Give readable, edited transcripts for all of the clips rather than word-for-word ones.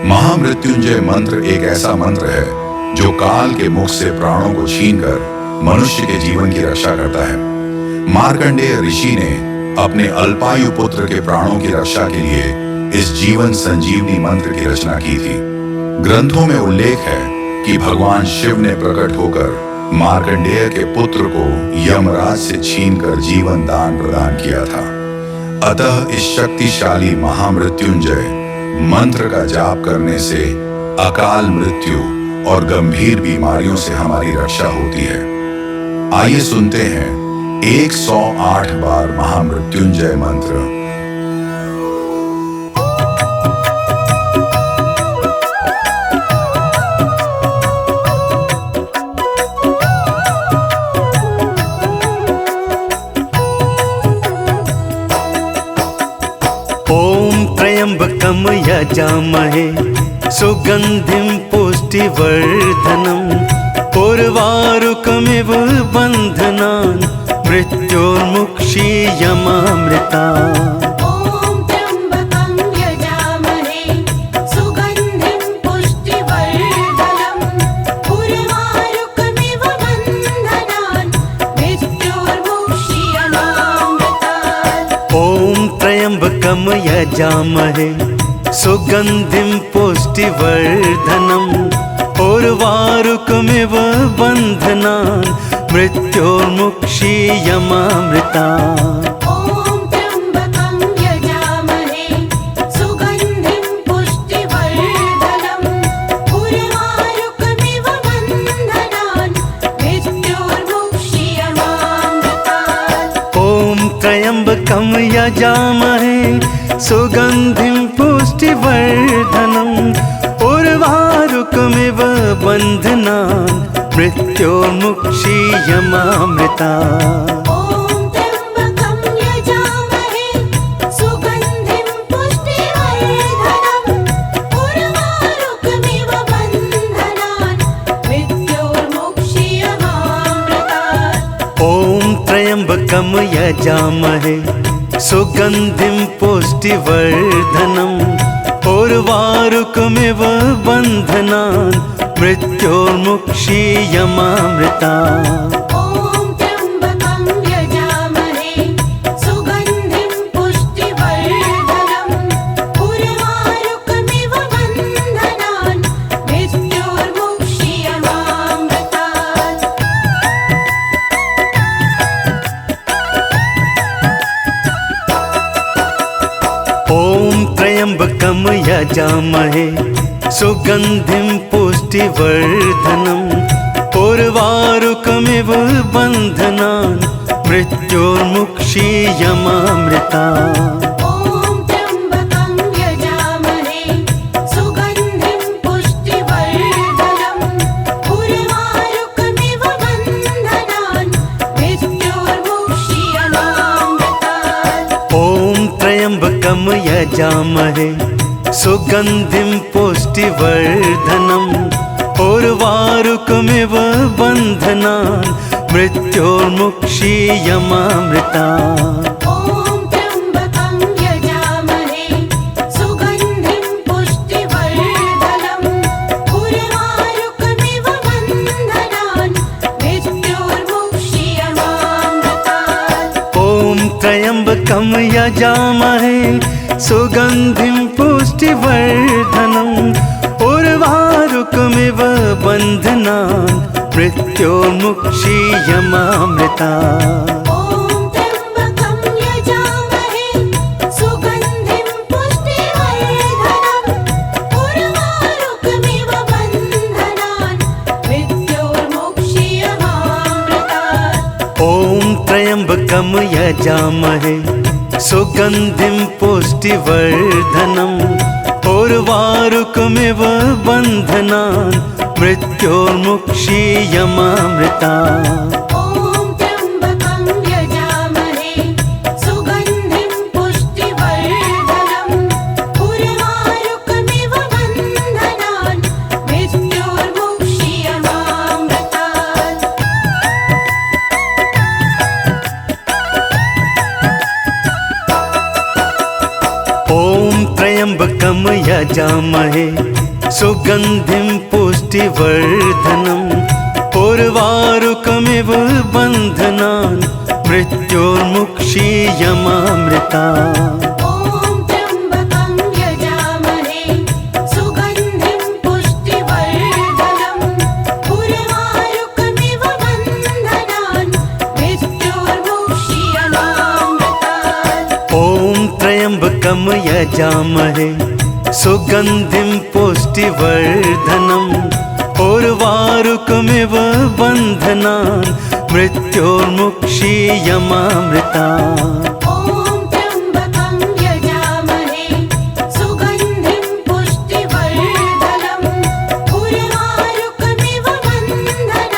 महामृत्युंजय मंत्र एक ऐसा मंत्र है जो काल के मुख से प्राणों को छीनकर मनुष्य के जीवन की रक्षा करता है। मार्कंडेय ऋषि ने अपने अल्पायु पुत्र के प्राणों की रक्षा के लिए इस जीवन संजीवनी मंत्र की रचना की थी। ग्रंथों में उल्लेख है कि भगवान शिव ने प्रकट होकर मार्कंडेय के पुत्र को यमराज से छीनकर जीवन दान प्रदान किया था। अतः इस शक्तिशाली महामृत्युंजय मंत्र का जाप करने से अकाल मृत्यु और गंभीर बीमारियों से हमारी रक्षा होती है। आइए सुनते हैं 108 बार महामृत्युंजय मंत्र। ओम त्र्यंबकम यजामहे सुगंधिं पुष्टिवर्धनम् उर्वारुकमिव बन्धनान् मृत्योर्मुक्षीयमामृतात्। ओम त्र्यंबकं यजामहे सुगंधिं पुष्टिवर्धनम् उर्वारुकमिव बन्धनान् मृत्योर्मुक्षीयमामृतात्। ओम त्र्यंबकम यजामहे सुगंधिं पुष्टिवर्धनम् उर्वारुकमिव बन्धनान् मृत्योर्मुक्षीयमामृतात्। ओम त्र्यंबकं यजामहे सुगंधिं पुष्टिवर्धनम् उर्वारुकमिव बन्धनान् मृत्योर्मुक्षीयमामृतात्। ओम त्र्यंबकम यजामहे सुगंधिं पुष्टिवर्धनम् उर्वारुकमिव बन्धनान् मृत्योर्मुक्षीयमामृतात्। ओम त्र्यंबकं यजामहे सुगंधिं पुष्टिवर्धनम् उर्वारुकमिव बन्धनान् मृत्योर्मुक्षीयमामृतात्। ओम त्र्यंबकम यजामहे सुगंधिं पुष्टिवर्धनम् उर्वारुकमिव बन्धनान् मृत्योर्मुक्षीयमामृतात्। ओम त्र्यंबकं यजामहे सुगंधिं पुष्टिवर्धनम् उर्वारुकमिव बन्धनान् मृत्योर्मुक्षीयमामृतात्। ओम त्र्यंबकम यजामहे सुगंधिं पुष्टिवर्धनम् उर्वारुकमिव बन्धनान् मृत्योर्मुक्षीयमामृतात्। ओम त्र्यंबकं यजामहे सुगंधिं पुष्टिवर्धनम् उर्वारुकमिव बन्धनान् मृत्योर्मुक्षीयमामृतात्। ओम त्र्यंबकम यजामहे सुगंधिं पुष्टिवर्धनम् उर्वारुकमिव बन्धनान् मृत्योर्मुक्षीयमामृतात्। ओम त्र्यंबकं यजामहे सुगंधिं पुष्टिवर्धनम् उर्वारुकमिव बन्धनान् मृत्योर्मुक्षीयमामृतात्। ओम त्र्यंबकम यजामहे सुगंधिं पुष्टिवर्धनम् उर्वारुकमिव बन्धनान् मृत्योर्मुक्षीयमामृतात्। ओम त्र्यंबकं यजामहे सुगंधिं पुष्टिवर्धनम् उर्वारुकमिव बन्धनान् मृत्योर्मुक्षीयमामृतात्। ओम त्र्यंबकम यजामहे सुगंधिं पुष्टिवर्धनम् उर्वारुकमिव बन्धनान् मृत्योर्मुक्षीयमामृतात्। ओम त्र्यंबकं यजामहे सुगंधिं पुष्टिवर्धनम् उर्वारुकमिव बन्धनान् मृत्योर्मुक्षीयमामृतात्। ओम त्र्यंबकम यजामहे यजामहे सुगन्धिं पुष्टिवर्धनम् उर्वारुकमिव बन्धनान् मृत्योर्मुक्षीयमामृता ॐ त्र्यम्बकं यजामहे सुगन्धिं पुष्टिवर्धनम् उर्वारुकमिव बन्धनान् मृत्योर्मुक्षीयमामृतात् ॐ त्र्यम्बकं यजामहे सुगन्धिं पुष्टिवर्धनम् उर्वारुकमिव बन्धनान् मृत्योर्मुक्षीयमामृता ॐ त्र्यम्बकं यजामहे सुगन्धिं पुष्टिवर्धनम् उर्वारुकमिव बन्धनान्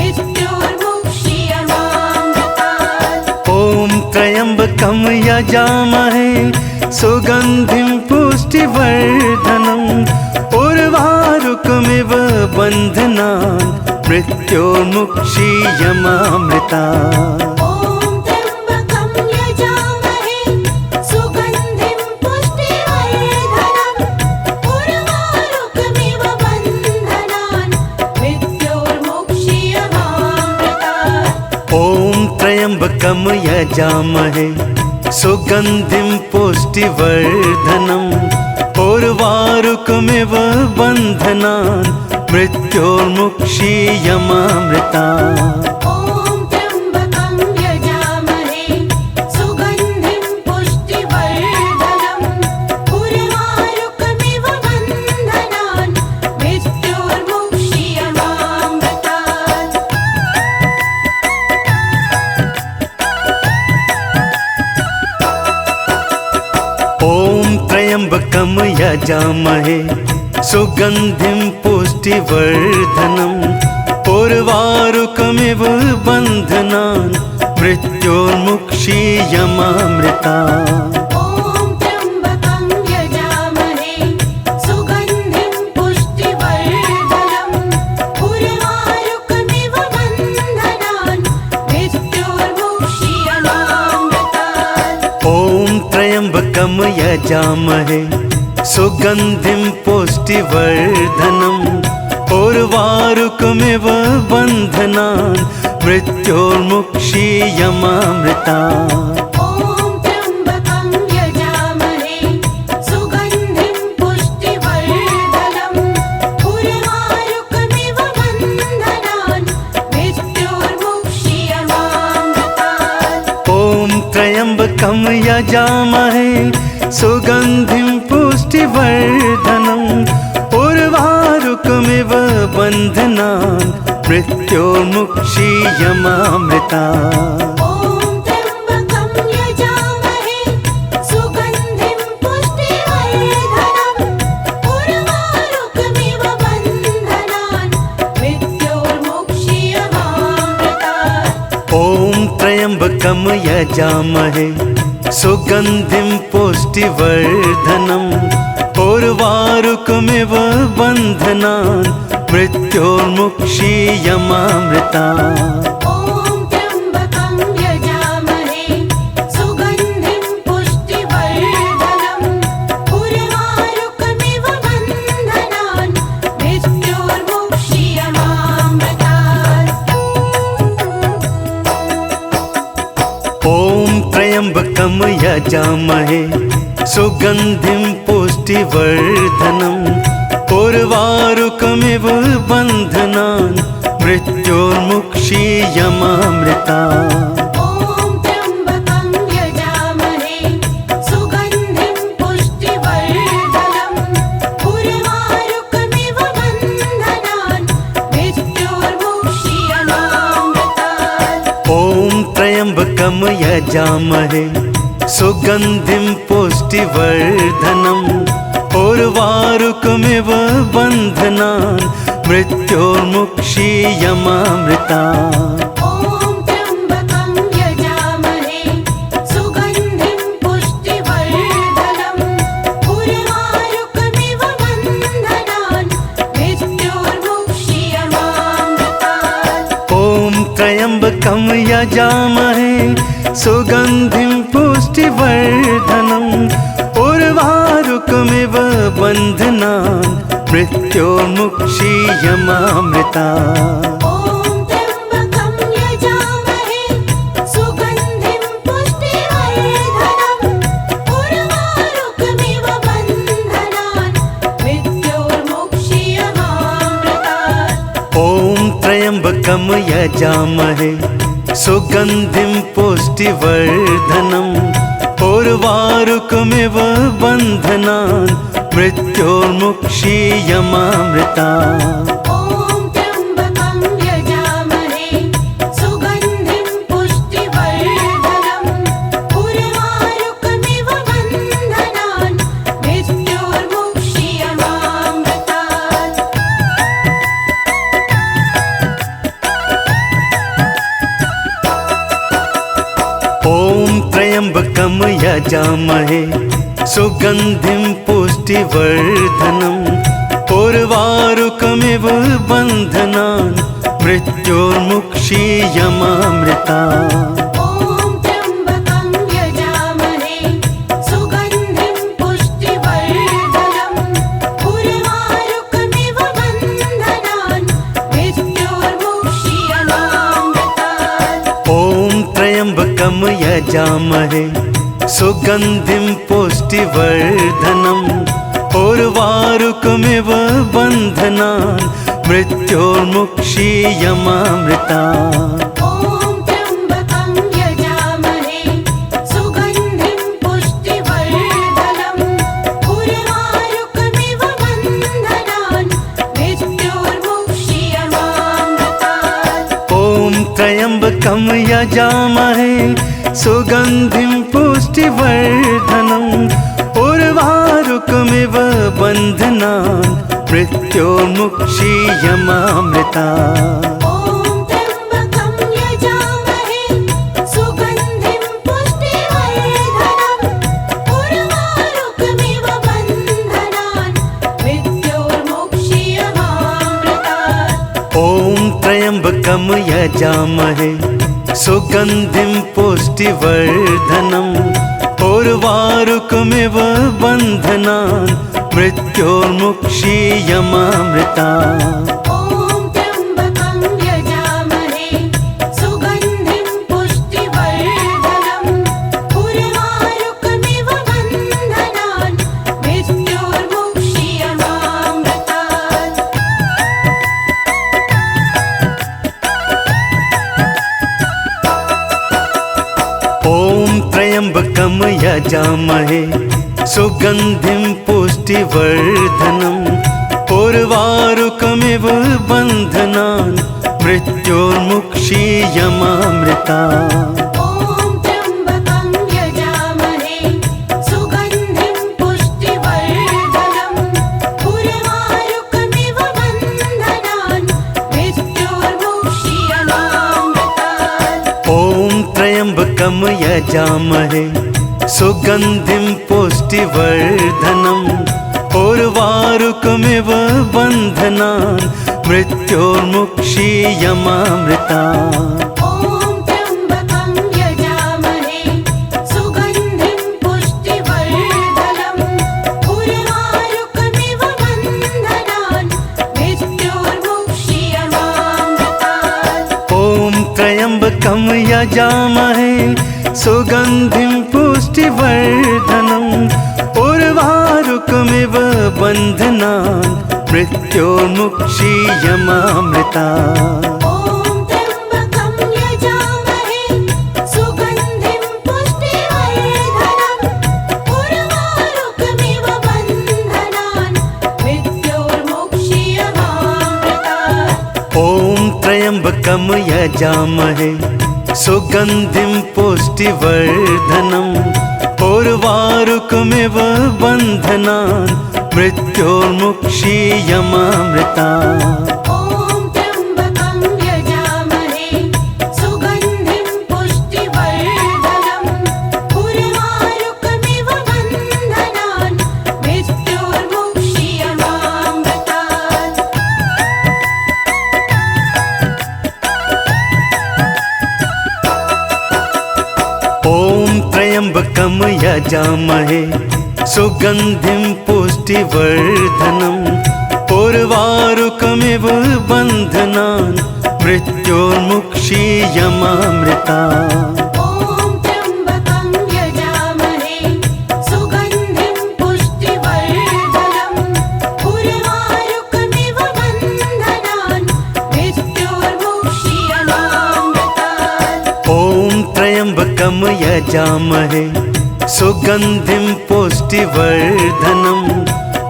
मृत्योर्मुक्षीयमामृतात् ॐ त्र्यम्बकं यजामहे सुगन्धिं पुष्टिवर्धनम् उर्वारुकमिव बन्धनान् मृत्योर्मुक्षीयमामृता ॐ त्र्यम्बकं यजामहे सुगन्धिं पुष्टिवर्धनम् उर्वारुकमिव बन्धनान् मृत्योर्मुक्षीयमामृतात् ॐ त्र्यम्बकं यजामहे सुगन्धिं पुष्टिवर्धनम् उर्वारुकमिव बन्धनान् मृत्योर्मुक्षीयमामृता ॐ त्र्यम्बकं यजामहे सुगन्धिं पुष्टिवर्धनम् उर्वारुकमिव बन्धनान् मृत्योर्मुक्षीयमामृतात् ॐ त्र्यम्बकं यजामहे सुगन्धिं पुष्टिवर्धनम् उर्वारुकमिव बन्धनान् मृत्योर्मुक्षीयमामृता ॐ त्र्यम्बकं यजामहे सुगन्धिं पुष्टिवर्धनम् उर्वारुकमिव बन्धनान् मृत्योर्मुक्षीयमामृतात् ॐ त्र्यम्बकं यजामहे सुगन्धिं पुष्टिवर्धनम् उर्वारुकमिव बन्धनान् मृत्योर्मुक्षीयमामृता ॐ त्र्यम्बकं यजामहे सुगन्धिं पुष्टिवर्धनम् उर्वारुकमिव बन्धनान् मृत्योर्मुक्षीयमामृतात् ॐ त्र्यम्बकं यजामहे सुगन्धिं पुष्टिवर्धनम् उर्वारुकमिव बन्धनान् मृत्योर्मुक्षीयमामृता ॐ त्र्यम्बकं यजामहे सुगन्धिं पुष्टिवर्धनम् उर्वारुकमिव बन्धनान् मृत्योर्मुक्षीयमामृतात् ॐ त्र्यम्बकं यजामहे सुगन्धिं पुष्टिवर्धनम् उर्वारुकमिव बन्धनान् मृत्योर्मुक्षीयमामृता ॐ त्र्यम्बकं यजामहे सुगन्धिं पुष्टिवर्धनम् उर्वारुकमिव बन्धनान् मृत्योर्मुक्षीयमामृतात् ॐ त्र्यम्बकं यजामहे सुगन्धिं पुष्टिवर्धनम् उर्वारुकमिव बन्धनान् मृत्योर्मुक्षीयमामृता ॐ त्र्यम्बकं यजामहे सुगन्धिं पुष्टिवर्धनम् उर्वारुकमिव बन्धनान् मृत्योर्मुक्षीयमामृतात् ॐ त्र्यम्बकं यजामहे सुगन्धिं पुष्टिवर्धनम् उर्वारुकमिव बन्धनान् मृत्योर्मुक्षीयमामृता ॐ त्र्यम्बकं यजामहे सुगन्धिं पुष्टिवर्धनम् उर्वारुकमिव बन्धनान् मृत्योर्मुक्षीयमामृतात् ॐ त्र्यम्बकं यजामहे सुगन्धिं पुष्टिवर्धनम् उर्वारुकमिव उर्वारुकमिव बन्धनान् मृत्योर्मुक्षीयमामृता ॐ त्र्यम्बकं यजामहे सुगन्धिं पुष्टिवर्धनम् उर्वारुकमिव बन्धनान् मृत्योर्मुक्षीयमामृतात् ॐ त्र्यम्बकं यजामहे सुगन्धिं पुष्टिवर्धनम् उर्वारुकमिव बन्धनान् मृत्योर्मुक्षीयमामृता ॐ त्र्यम्बकं यजामहे सुगन्धिं पुष्टिवर्धनम् उर्वारुकमिव बन्धनान् मृत्योर्मुक्षीयमामृतात् ॐ त्र्यम्बकं यजामहे सुगन्धिं पुष्टिवर्धनम् उर्वारुकमिव बन्धनान् मृत्योर्मुक्षीयमामृता ॐ त्र्यम्बकं यजामहे सुगन्धिं पुष्टिवर्धनम् उर्वारुकमिव बन्धनान् मृत्योर्मुक्षीयमामृतात् ॐ त्र्यम्बकं यजामहे सुगन्धिं पुष्टिवर्धनम् उर्वारुकमिव बन्धनान् मृत्योर्मुक्षीयमामृता ॐ त्र्यम्बकं यजामहे सुगन्धिं पुष्टिवर्धनम् उर्वारुकमिव बन्धनान् मृत्योर्मुक्षीयमामृतात् ॐ त्र्यम्बकं यजामहे सुगन्धिं पुष्टिवर्धनम् उर्वारुकमिव बन्धनान् मृत्योर्मुक्षीयमामृता ॐ त्र्यम्बकं यजामहे सुगन्धिं पुष्टिवर्धनम् उर्वारुकमिव बन्धनान् मृत्योर्मुक्षीयमामृतात् ॐ त्र्यम्बकं यजामहे सुगन्धिं पुष्टिवर्धनम् उर्वारुकमिव बन्धनान् मृत्योर्मुक्षीयमामृता ॐ त्र्यम्बकं यजामहे सुगन्धिं पुष्टिवर्धनम् उर्वारुकमिव बन्धनान् मृत्योर्मुक्षीयमामृतात् ॐ त्र्यम्बकं यजामहे सुगन्धिं पुष्टिवर्धनम् उर्वारुकमिव बन्धनान् मृत्योर्मुक्षीयमामृता ॐ त्र्यम्बकं यजामहे सुगन्धिं पुष्टिवर्धनम् उर्वारुकमिव बन्धनान् मृत्योर्मुक्षीयमामृतात् ॐ त्र्यम्बकं यजामहे सुगन्धिं पुष्टिवर्धनम् उर्वारुकमिव बन्धनान् मृत्योर्मुक्षीयमामृता ॐ त्र्यम्बकं यजामहे सुगन्धिं पुष्टिवर्धनम् उर्वारुकमिव बन्धनान् मृत्योर्मुक्षीयमामृतात् ॐ त्र्यम्बकं यजामहे सुगन्धिं पुष्टिवर्धनम् उर्वारुकमिव बन्धनान् मृत्योर्मुक्षीयमामृता ॐ त्र्यम्बकं यजामहे सुगन्धिं पुष्टिवर्धनम् उर्वारुकमिव बन्धनान् मृत्योर्मुक्षीयमामृतात् ॐ त्र्यम्बकं यजामहे सुगन्धिं पुष्टिवर्धनम् उर्वारुकमिव बन्धनान् मृत्योर्मुक्षीयमामृता ॐ त्र्यम्बकं यजामहे सुगन्धिं पुष्टिवर्धनम् उर्वारुकमिव बन्धनान् मृत्योर्मुक्षीयमामृतात् ॐ त्र्यम्बकं यजामहे सुगन्धिं पुष्टिवर्धनम् उर्वारुकमिव बन्धनान् मृत्योर्मुक्षीयमामृता। ॐ त्र्यम्बकं यजामहे सुगन्धिं पुष्टिवर्धनम् उर्वारुकमिव बन्धनान् मृत्योर्मुक्षीयमामृतात्। ॐ त्र्यम्बकं यजामहे सुगन्धिं पुष्टिवर्धनम्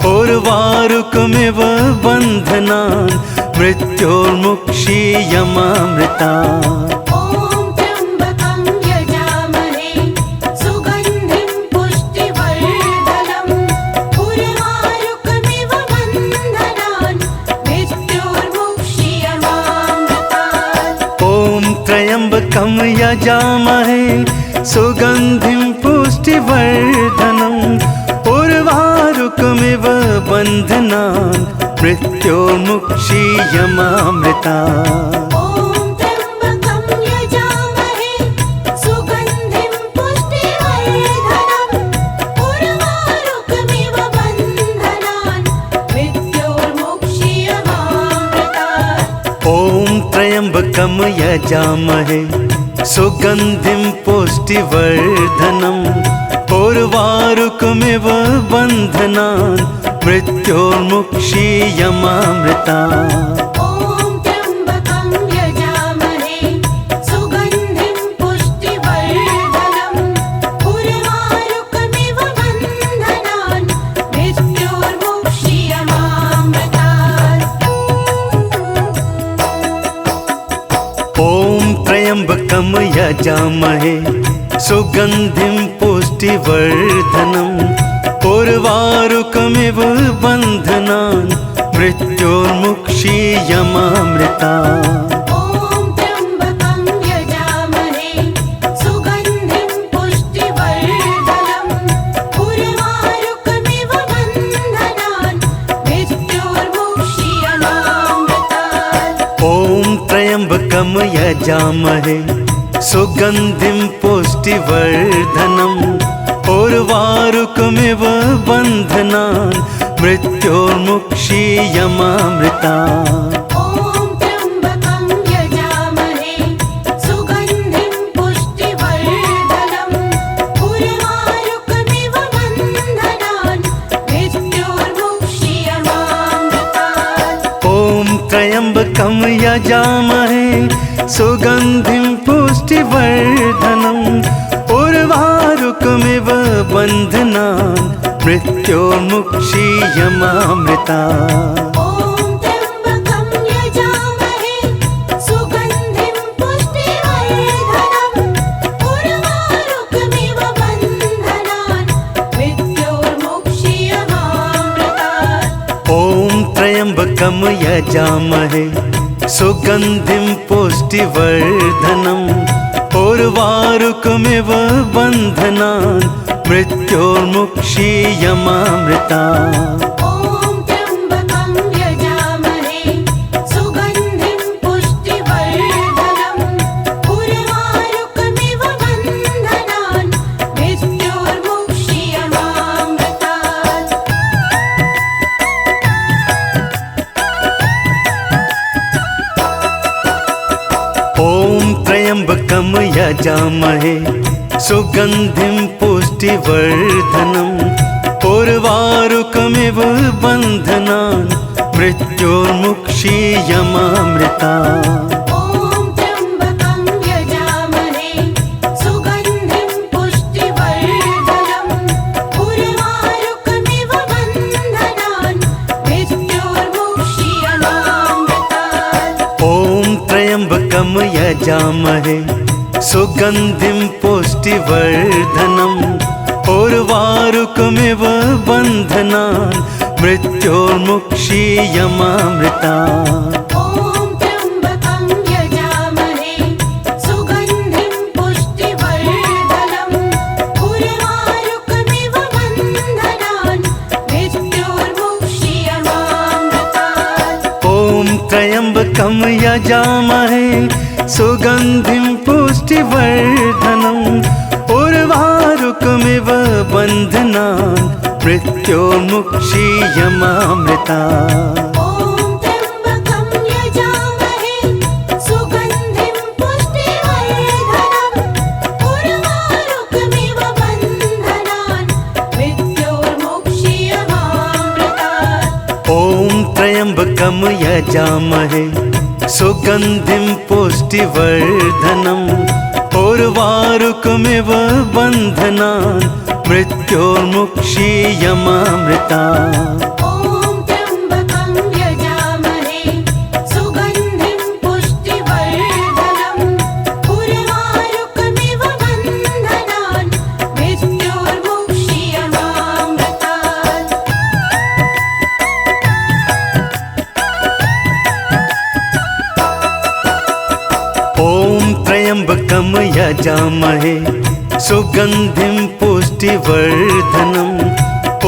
उर्वारुकमिव बन्धनान् मृत्योर्मुक्षीयमामृता। ॐ त्र्यम्बकं यजामहे सुगन्धिं पुष्टिवर्धनम् उर्वारुकमिव बन्धनान् मृत्योर्मुक्षीयमामृतात्। ॐ त्र्यम्बकं यजामहे सुगन्धिं पुष्टिवर्धनम् उर्वारुकमिव बन्धनान् मृत्योर्मुक्षीयमामृता। ॐ त्र्यम्बकं यजामहे सुगन्धिं पुष्टिवर्धनम् उर्वारुकमिव बन्धनान् मृत्योर्मुक्षीयमामृतात्। ॐ त्र्यम्बकं यजामहे सुगन्धिं पुष्टिवर्धनम् उर्वारुकमिव बन्धनान् मृत्योर्मुक्षीयमामृता। ॐ त्र्यम्बकं यजामहे सुगन्धिं पुष्टिवर्धनम् उर्वारुकमिव बन्धनान् मृत्योर्मुक्षीयमामृतात्। ॐ त्र्यम्बकं यजामहे सुगन्धिं पुष्टिवर्धनम् उर्वारुकमिव बन्धनान् मृत्योर्मुक्षीयमामृता। ॐ त्र्यम्बकं यजामहे सुगन्धिं पुष्टिवर्धनम् उर्वारुकमिव बन्धनान् मृत्योर्मुक्षीयमामृतात्। ॐ त्र्यम्बकं यजामहे सुगन्धिं पुष्टिवर्धनम् उर्वारुकमिव बन्धनान् मृत्योर्मुक्षीयमामृता। ॐ त्र्यम्बकं यजामहे सुगन्धिं पुष्टिवर्धनम् उर्वारुकमिव बन्धनान् मृत्योर्मुक्षीयमामृतात्। ॐ त्र्यम्बकं यजामहे सुगन्धिं पुष्टिवर्धनम् उर्वारुकमिव बन्धनान् मृत्योर्मुक्षीयमामृता। ॐ त्र्यम्बकं यजामहे सुगन्धिं पुष्टिवर्धनम् उर्वारुकमिव बन्धनान् मृत्योर्मुक्षीयमामृतात्। ॐ त्र्यम्बकं यजामहे सुगन्धिं पुष्टिवर्धनम् उर्वारुकमिव बन्धनान् मृत्योर्मुक्षीयमामृता। ॐ त्र्यम्बकं यजामहे सुगन्धिं पुष्टिवर्धनम् उर्वारुकमिव बन्धनान् मृत्योर्मुक्षीयमामृतात्। ॐ त्र्यम्बकं यजामहे सुगन्धिं पुष्टिवर्धनम् उर्वारुकमिव बन्धनान् मृत्योर्मुक्षीयमामृता। ॐ त्र्यम्बकं यजामहे सुगन्धिं पुष्टिवर्धनम् उर्वारुकमिव बन्धनान् मृत्योर्मुक्षीयमामृतात्। ॐ त्र्यम्बकं यजामहे सुगन्धिं पुष्टिवर्धनम् उर्वारुकमिव बन्धनान् मृत्योर्मुक्षीयमामृता। ॐ त्र्यम्बकं यजामहे सुगन्धिं पुष्टिवर्धनम् उर्वारुकमिव बन्धनान् मृत्योर्मुक्षीयमामृतात्। ॐ त्र्यम्बकं यजामहे सुगन्धिं पुष्टिवर्धनम् उर्वारुकमिव बन्धनान् मृत्योर्मुक्षीयमामृता। ॐ त्र्यम्बकं यजामहे सुगन्धिं पुष्टिवर्धनम् उर्वारुकमिव बन्धनान् मृत्योर्मुक्षीयमामृतात्। ॐ त्र्यम्बकं यजामहे सुगन्धिं पुष्टिवर्धनम् उर्वारुकमिव बन्धनान् मृत्योर्मुक्षीयमामृता। ॐ त्र्यम्बकं यजामहे सुगन्धिं पुष्टिवर्धनम् उर्वारुकमिव बन्धनान् मृत्योर्मुक्षीयमामृतात्। ॐ त्र्यम्बकं यजामहे सुगन्धिं पुष्टिवर्धनम्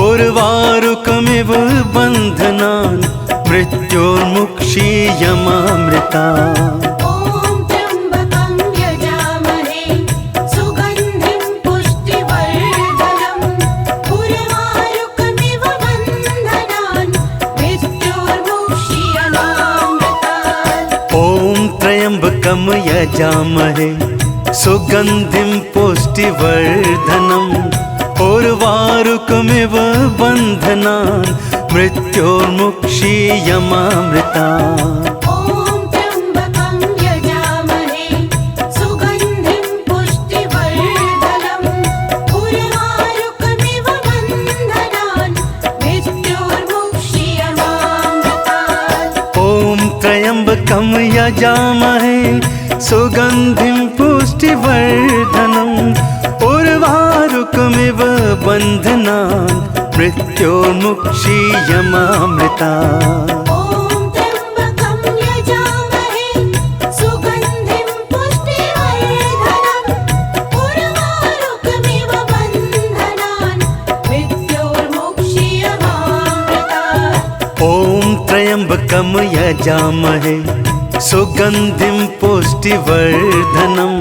उर्वारुकमिव बन्धनान् मृत्योर्मुक्षीयमामृता। ॐ त्र्यम्बकं यजामहे सुगन्धिं पुष्टिवर्धनम् उर्वारुकमिव बन्धनान् मृत्योर्मुक्षीयमामृतात्। ॐ त्र्यम्बकं यजामहे सुगन्धिं पुष्टिवर्धनम् उर्वारुकमिव बन्धनान् मृत्योर्मुक्षीयमामृता। ॐ त्र्यम्बकं यजामहे सुगन्धिं पुष्टिवर्धनम् उर्वारुकमिव बन्धनान् मृत्योर्मुक्षीयमामृतात्। ॐ त्र्यम्बकं यजामहे सुगन्धिं पुष्टिवर्धनम् उर्वारुकमिव बन्धनान् मृत्योर्मुक्षीयमामृता। ॐ त्र्यम्बकं यजामहे सुगन्धिं पुष्टिवर्धनम्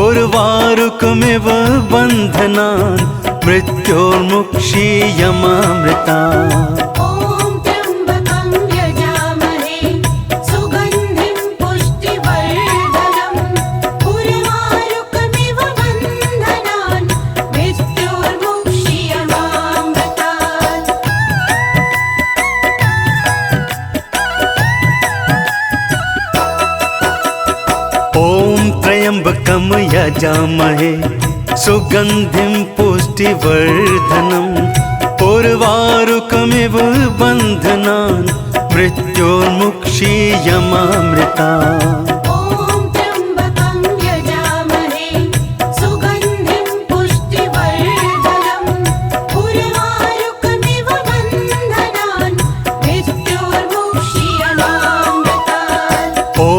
उर्वारुकमिव बन्धनान् मृत्योर्मुक्षीयमामृतात्। ॐ त्र्यम्बकं यजामहे सुगन्धिं पुष्टिवर्धनम् उर्वारुकमिव बन्धनान् मृत्योर्मुक्षीयमामृता। ॐ त्र्यम्बकं यजामहे सुगन्धिं पुष्टिवर्धनम् उर्वारुकमिव बन्धनान् मृत्योर्मुक्षीयमामृतात्। ॐ त्र्यम्बकं यजामहे सुगन्धिं पुष्टिवर्धनम् उर्वारुकमिव बन्धनान् मृत्योर्मुक्षीयमामृता। ॐ त्र्यम्बकं यजामहे सुगन्धिं पुष्टिवर्धनम् उर्वारुकमिव बन्धनान् मृत्योर्मुक्षीयमामृतात्। ॐ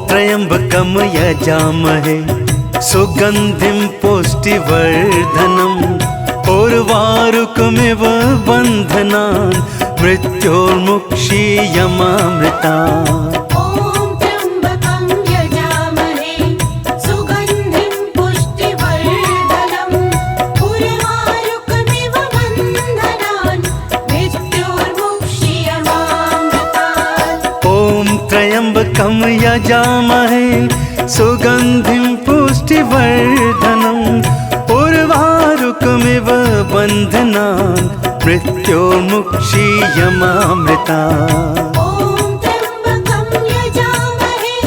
त्र्यम्बकं यजामहे सुगन्धिं पुष्टिवर्धनम् उर्वारुकमिव बन्धनान् मृत्योर्मुक्षीयमामृता। ॐ त्र्यम्बकं यजामहे सुगन्धिं पुष्टिवर्धनम् उर्वारुकमिव बन्धनान् मृत्योर्मुक्षीयमामृतात्। ॐ त्र्यम्बकं यजामहे सुगन्धिं पुष्टिवर्धनम् उर्वारुकमिव बन्धनान् मृत्योर्मुक्षीयमामृता। ॐ त्र्यम्बकं यजामहे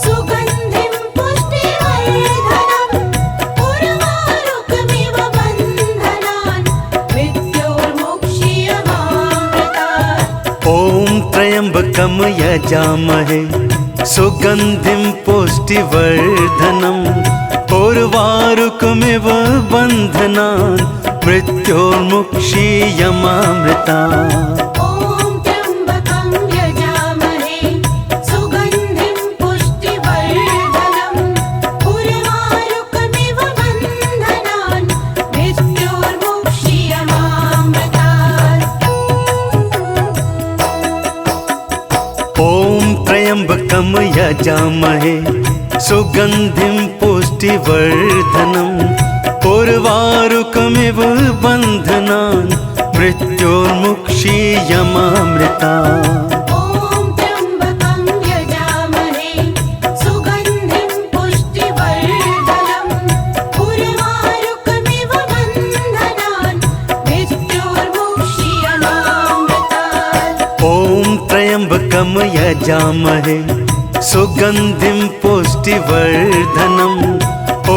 सुगन्धिं पुष्टिवर्धनम् उर्वारुकमिव बन्धनान् मृत्योर्मुक्षीयमामृतात्। ॐ त्र्यम्बकं यजामहे सुगन्धिं पुष्टिवर्धनम् उर्वारुकमिव बन्धनान् मृत्योर्मुक्षीयमामृता। ॐ त्र्यम्बकं यजामहे सुगन्धिं पुष्टिवर्धनम् उर्वारुकमिव बन्धनान् मृत्योर्मुक्षीयमामृतात्। ॐ त्र्यम्बकं यजामहे सुगन्धिं पुष्टिवर्धनम् उर्वारुकमिव बन्धनान् मृत्योर्मुक्षीयमामृता। ॐ त्र्यम्बकं यजामहे सुगन्धिं पुष्टिवर्धनम् उर्वारुकमिव बन्धनान् मृत्योर्मुक्षीयमामृतात्। ॐ त्र्यम्बकं यजामहे सुगन्धिं पुष्टिवर्धनम्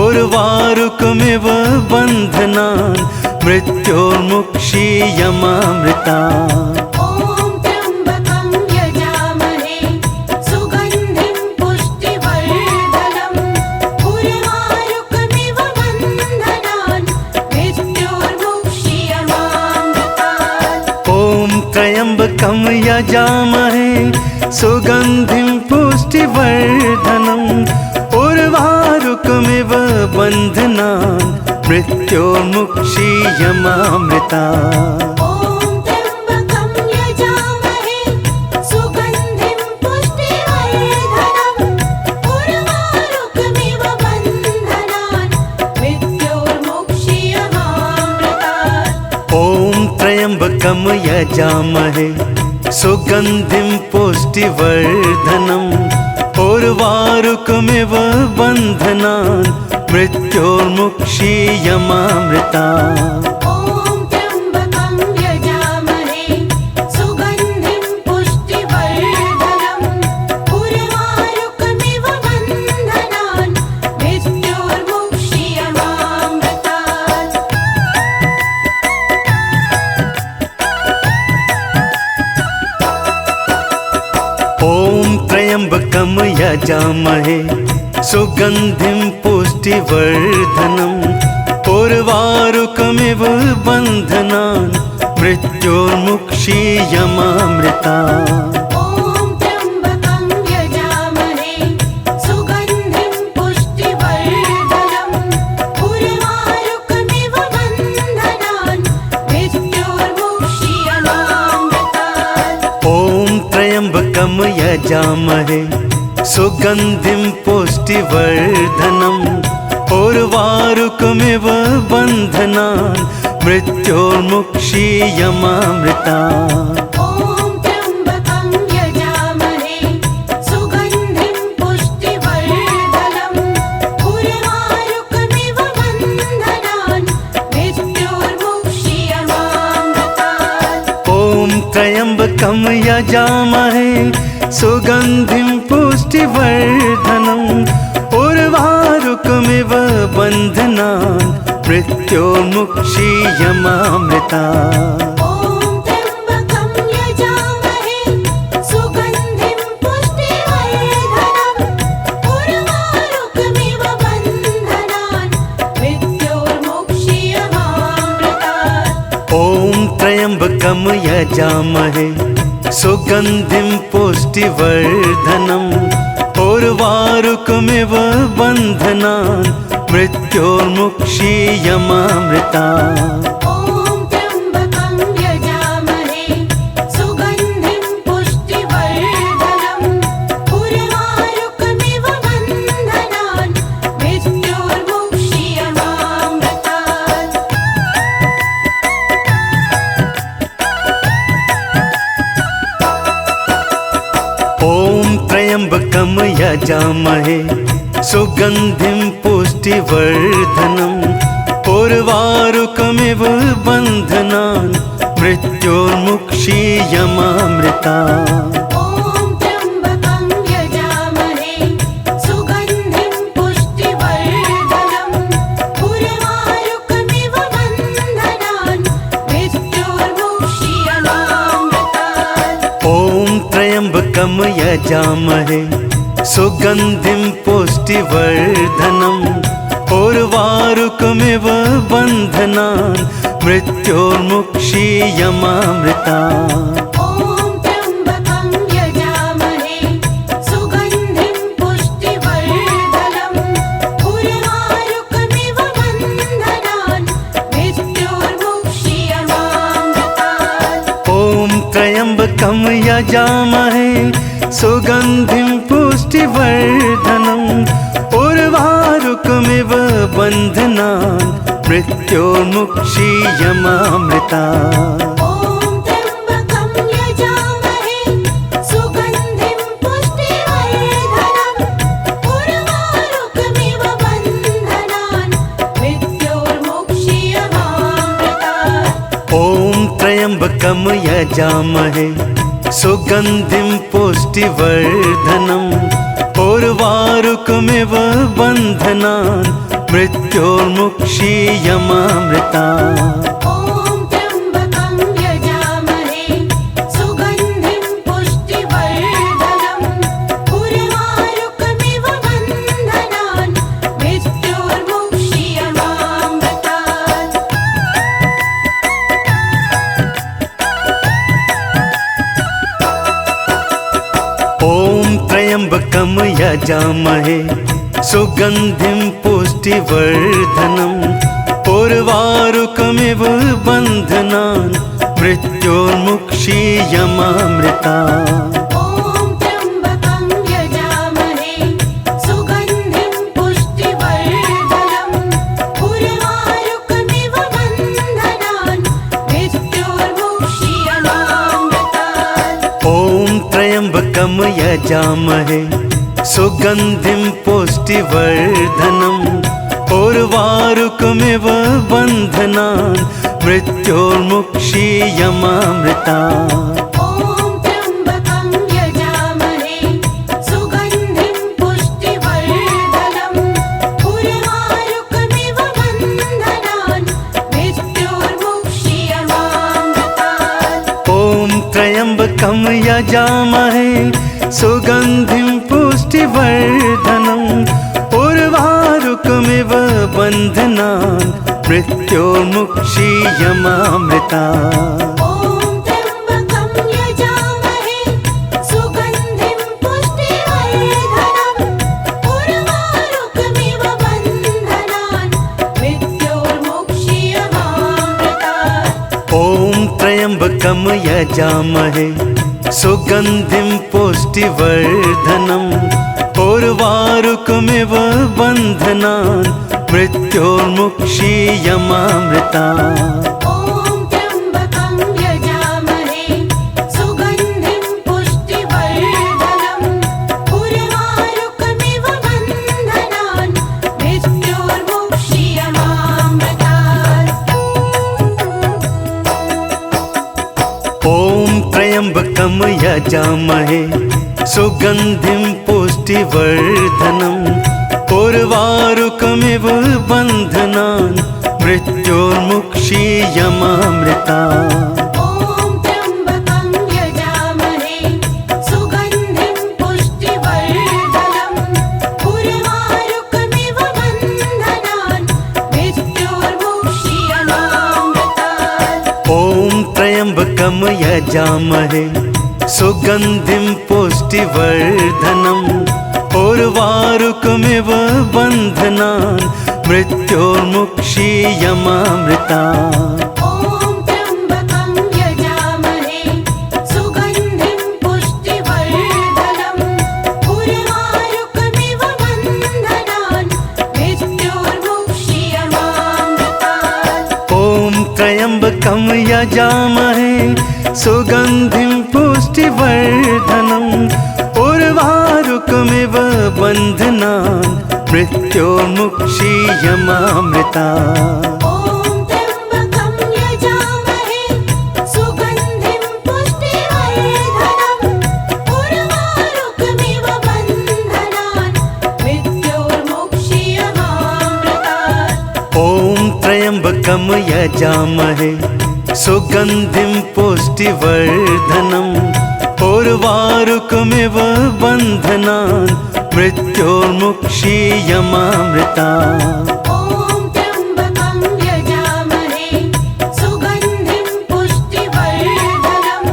उर्वारुकमिव बन्धनान् मृत्योर्मुक्षीयमामृता। ॐ त्र्यम्बकं यजामहे सुगन्धिं पुष्टिवर्धनम् उर्वारुकमिव बन्धनान् मृत्योर्मुक्षीयमामृतात्। ॐ त्र्यम्बकं यजामहे सुगन्धिं पुष्टिवर्धनम् उर्वारुकमिव बन्धनान् मृत्योर्मुक्षीयमामृता। ॐ त्र्यम्बकं यजामहे सुगन्धिं पुष्टिवर्धनम् उर्वारुकमिव बन्धनान् मृत्योर्मुक्षीयमामृतात्। ॐ त्र्यम्बकं यजामहे सुगन्धिं पुष्टिवर्धनम् उर्वारुकमिव बन्धनान् मृत्योर्मुक्षीयमामृता। ॐ त्र्यम्बकं यजामहे सुगन्धिं पुष्टिवर्धनम् उर्वारुकमिव बन्धनान् मृत्योर्मुक्षीयमामृतात्। ॐ त्र्यम्बकं यजामहे सुगन्धिं पुष्टिवर्धनम् उर्वारुकमिव बन्धनान् मृत्योर्मुक्षीयमामृता। ॐ त्र्यम्बकं यजामहे सुगन्धिं पुष्टिवर्धनम् उर्वारुकमिव बन्धनान् मृत्योर्मुक्षीयमामृतात्। ॐ त्र्यम्बकं यजामहे सुगन्धिं पुष्टिवर्धनम् उर्वारुकमिव बन्धनान् मृत्योर्मुक्षीयमामृता। ॐ त्र्यम्बकं यजामहे सुगन्धिं पुष्टिवर्धनम् उर्वारुकमिव बन्धनान् मृत्योर्मुक्षीयमामृतात्। ॐ त्र्यम्बकं यजामहे सुगन्धिं पुष्टिवर्धनम् उर्वारुकमिव बन्धनान् मृत्योर्मुक्षीयमामृता। ॐ त्र्यम्बकं यजामहे सुगन्धिं पुष्टिवर्धनम् उर्वारुकमिव बन्धनान् मृत्योर्मुक्षीयमामृतात्। ॐ त्र्यम्बकं यजामहे सुगन्धिं पुष्टिवर्धनम् उर्वारुकमिव बन्धनान् मृत्योर्मुक्षीयमामृता। ॐ त्र्यम्बकं यजामहे सुगन्धिं पुष्टिवर्धनम् उर्वारुकमिव बन्धनान् मृत्योर्मुक्षीयमामृतात्। ॐ त्र्यम्बकं यजामहे सुगन्धिं पुष्टिवर्धनम् उर्वारुकमिव बन्धनान् मृत्योर्मुक्षीयमामृता। ॐ त्र्यम्बकं यजामहे सुगन्धिं पुष्टिवर्धनम् उर्वारुकमिव बन्धनान् मृत्योर्मुक्षीयमामृतात्। ॐ त्र्यम्बकं यजामहे सुगन्धिं पुष्टिवर्धनम् उर्वारुकमिव बन्धनान् मृत्योर्मुक्षीयमामृता। ॐ त्र्यम्बकं यजामहे सुगन्धिं पुष्टिवर्धनम् उर्वारुकमिव बन्धनान् मृत्योर्मुक्षीयमामृतात्। ॐ त्र्यम्बकं यजामहे सुगन्धिं पुष्टिवर्धनम् उर्वारुकमिव बन्धनान् मृत्योर्मुक्षीयमामृता। ॐ त्र्यम्बकं यजामहे सुगन्धिं पुष्टिवर्धनम् उर्वारुकमिव बन्धनान् मृत्योर्मुक्षीयमामृतात्। ॐ त्र्यम्बकं यजामहे सुगन्धिं पुष्टिवर्धनम् उर्वारुकमिव बन्धनान् मृत्योर्मुक्षीयमामृता। ॐ त्र्यम्बकं यजामहे सुगन्धिं पुष्टिवर्धनम् उर्वारुकमिव बन्धनान् मृत्योर्मुक्षीयमामृतात्। ॐ त्र्यम्बकं यजामहे सुगन्धिं पुष्टिवर्धनम् उर्वारुकमिव बन्धनान् मृत्योर्मुक्षीयमामृता। ॐ त्र्यम्बकं यजामहे सुगन्धिं पुष्टिवर्धनम् उर्वारुकमिव बन्धनान् मृत्योर्मुक्षीयमामृतात्। ॐ त्र्यम्बकं यजामहे सुगन्धिं पुष्टिवर्धनम् उर्वारुकमिव बन्धनान् मृत्योर्मुक्षीयमामृता। ॐ त्र्यम्बकं यजामहे सुगन्धिं पुष्टिवर्धनम् उर्वारुकमिव बन्धनान् मृत्योर्मुक्षीयमामृतात्। ॐ त्र्यम्बकं यजामहे सुगन्धिं पुष्टिवर्धनम् उर्वारुकमिव बन्धनान् मृत्योर्मुक्षीयमामृता। ॐ त्र्यम्बकं यजामहे सुगन्धिं पुष्टिवर्धनम् उर्वारुकमिव बन्धनान् मृत्योर्मुक्षीयमामृतात्। ॐ त्र्यम्बकं यजामहे सुगन्धिं पुष्टिवर्धनम् उर्वारुकमिव बन्धनान् मृत्योर्मुक्षीयमामृता। ॐ त्र्यम्बकं यजामहे सुगन्धिं पुष्टिवर्धनम् उर्वारुकमिव बन्धनान् मृत्योर्मुक्षीयमामृतात्। ॐ त्र्यम्बकं यजामहे सुगन्धिं पुष्टिवर्धनम् उर्वारुकमिव बन्धनान् मृत्योर्मुक्षीयमामृता। ॐ त्र्यम्बकं यजामहे सुगन्धिं पुष्टिवर्धनम् उर्वारुकमिव बन्धनान् मृत्योर्मुक्षीयमामृतात्। ॐ त्र्यम्बकं यजामहे सुगन्धिं पुष्टिवर्धनम् उर्वारुकमिव बन्धनान् मृत्योर्मुक्षीयमामृता। ॐ त्र्यम्बकं यजामहे सुगन्धिं पुष्टिवर्धनम् उर्वारुकमिव बन्धनान् मृत्योर्मुक्षीयमामृतात्। ॐ त्र्यम्बकं यजामहे सुगन्धिं पुष्टिवर्धनम् उर्वारुकमिव बन्धनान् मृत्योर्मुक्षीयमामृता। ॐ त्र्यम्बकं यजामहे सुगन्धिं पुष्टिवर्धनम् उर्वारुकमिव बन्धनान् मृत्योर्मुक्षीयमामृतात्। ॐ त्र्यम्बकं यजामहे सुगन्धिं पुष्टिवर्धनम् उर्वारुकमिव बन्धनान् मृत्योर्मुक्षीयमामृता। ॐ त्र्यम्बकं यजामहे सुगन्धिं पुष्टिवर्धनम्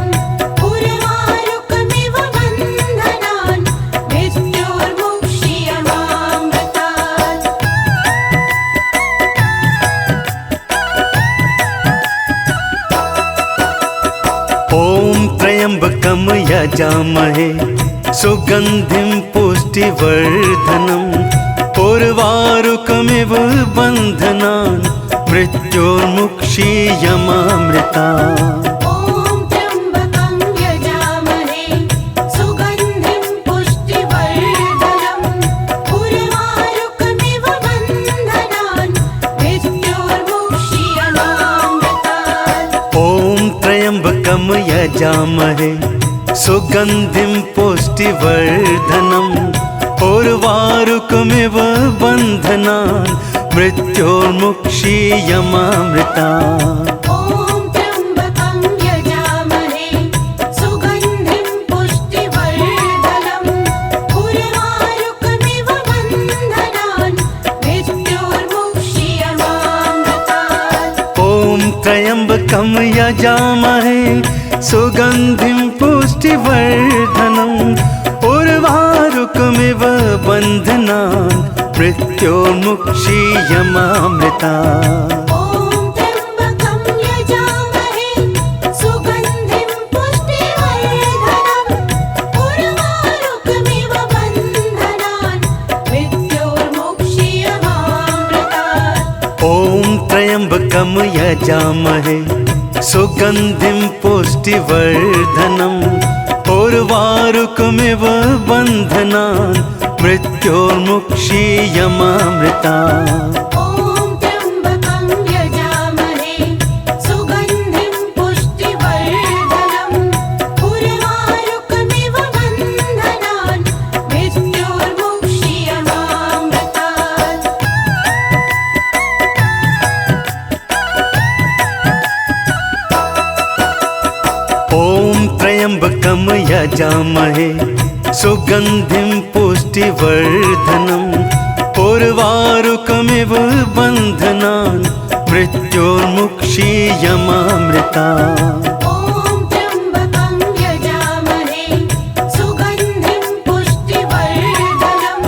उर्वारुकमिव बन्धनान् मृत्योर्मुक्षीयमामृतात्। त्र्यम्बकं यजामहे सुगन्धिं पुष्टिवर्धनम् उर्वारुकमिव बन्धनान् मृत्योर्मुक्षीयमामृता। ॐ त्र्यम्बकं यजामहे सुगन्धिं पुष्टिवर्धनम् उर्वारुकमिव बन्धनान् मृत्योर्मुक्षीयमामृतात्। ॐ त्र्यम्बकं यजामहे सुगन्धिं पुष्टिवर्धनम् उर्वारुकमिव बन्धनान् मृत्योर्मुक्षीयमामृता। ॐ त्र्यम्बकं यजामहे सुगन्धिं पुष्टिवर्धनम् उर्वारुकमिव बन्धनान् मृत्योर्मुक्षीयमामृतात्। ॐ त्र्यम्बकं यजामहे सुगन्धिं पुष्टिवर्धनम् उर्वारुकमिव बन्धनान् मृत्योर्मुक्षीयमामृता। ॐ त्र्यम्बकं यजामहे सुगन्धिं पुष्टिवर्धनम् उर्वारुकमिव बन्धनान् मृत्योर्मुक्षीयमामृतात्। ॐ त्र्यम्बकं यजामहे सुगन्धिं पुष्टिवर्धनम् उर्वारुकमिव बन्धनान् मृत्योर्मुक्षीयमामृता। ॐ त्र्यम्बकं यजामहे सुगन्धिं पुष्टिवर्धनम् उर्वारुकमिव बन्धनान् मृत्योर्मुक्षीयमामृतात्। ॐ त्र्यम्बकं यजामहे सुगन्धिं पुष्टिवर्धनम् उर्वारुकमिव बन्धनान् मृत्योर्मुक्षीयमामृता। ॐ त्र्यम्बकं यजामहे सुगन्धिं पुष्टिवर्धनम्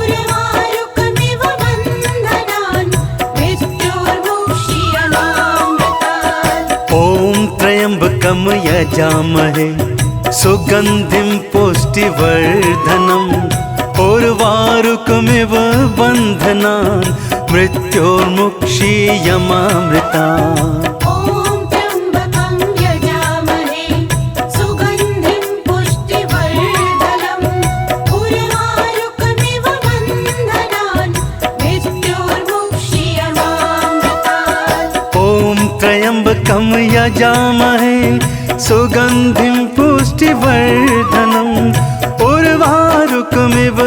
उर्वारुकमिव बन्धनान् मृत्योर्मुक्षीयमामृतात्। ॐ त्र्यम्बकं यजामहे सुगन्धिं पुष्टिवर्धनम् उर्वारुकमिव बन्धनान् मृत्योर्मुक्षीयमामृता। ॐ त्र्यम्बकं यजामहे सुगन्धिं पुष्टिवर्धनम् उर्वारुकमिव बन्धनान् मृत्योर्मुक्षीयमामृतात्। ॐ त्र्यम्बकं यजामहे सुगन्धिं पुष्टिवर्धनम् उर्वारुकमिव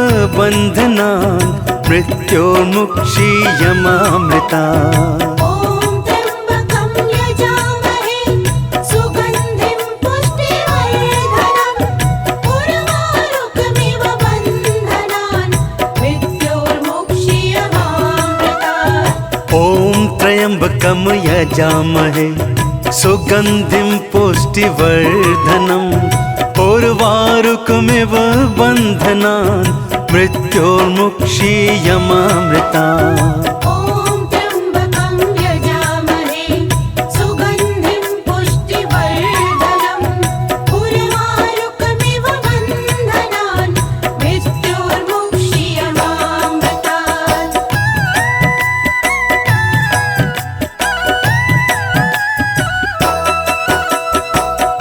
बन्धनान् मृत्योर्मुक्षीयमामृता। ॐ त्र्यम्बकं यजामहे सुगन्धिं पुष्टिवर्धनम् उर्वारुकमिव बन्धनान् मृत्योर्मुक्षीयमामृतात्। ॐ त्र्यम्बकं यजामहे सुगन्धिं पुष्टिवर्धनम् उर्वारुकमिव बन्धनान् मृत्योर्मुक्षीयमामृता। ॐ त्र्यम्बकं यजामहे सुगन्धिं पुष्टिवर्धनम् उर्वारुकमिव बन्धनान् मृत्योर्मुक्षीयमामृतात्।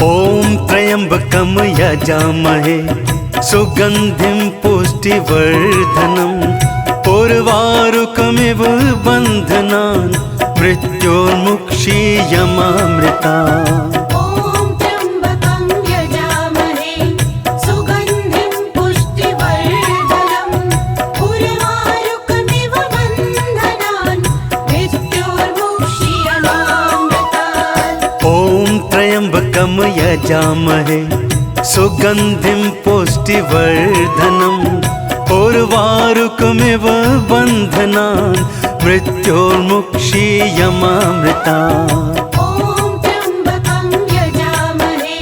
ॐ त्र्यम्बकं यजामहे सुगन्धिं पुष्टिवर्धनम् उर्वारुकमिव बन्धनान् मृत्योर्मुक्षीयमामृता। ॐ त्र्यम्बकं यजामहे सुगन्धिं पुष्टिवर्धनम् उर्वारुकमिव बन्धनान् मृत्योर्मुक्षीयमामृतात्। ॐ त्र्यम्बकं यजामहे सुगन्धिं पुष्टिवर्धनम् उर्वारुकमिव बन्धनान् मृत्योर्मुक्षीयमामृता। ॐ त्र्यम्बकं यजामहे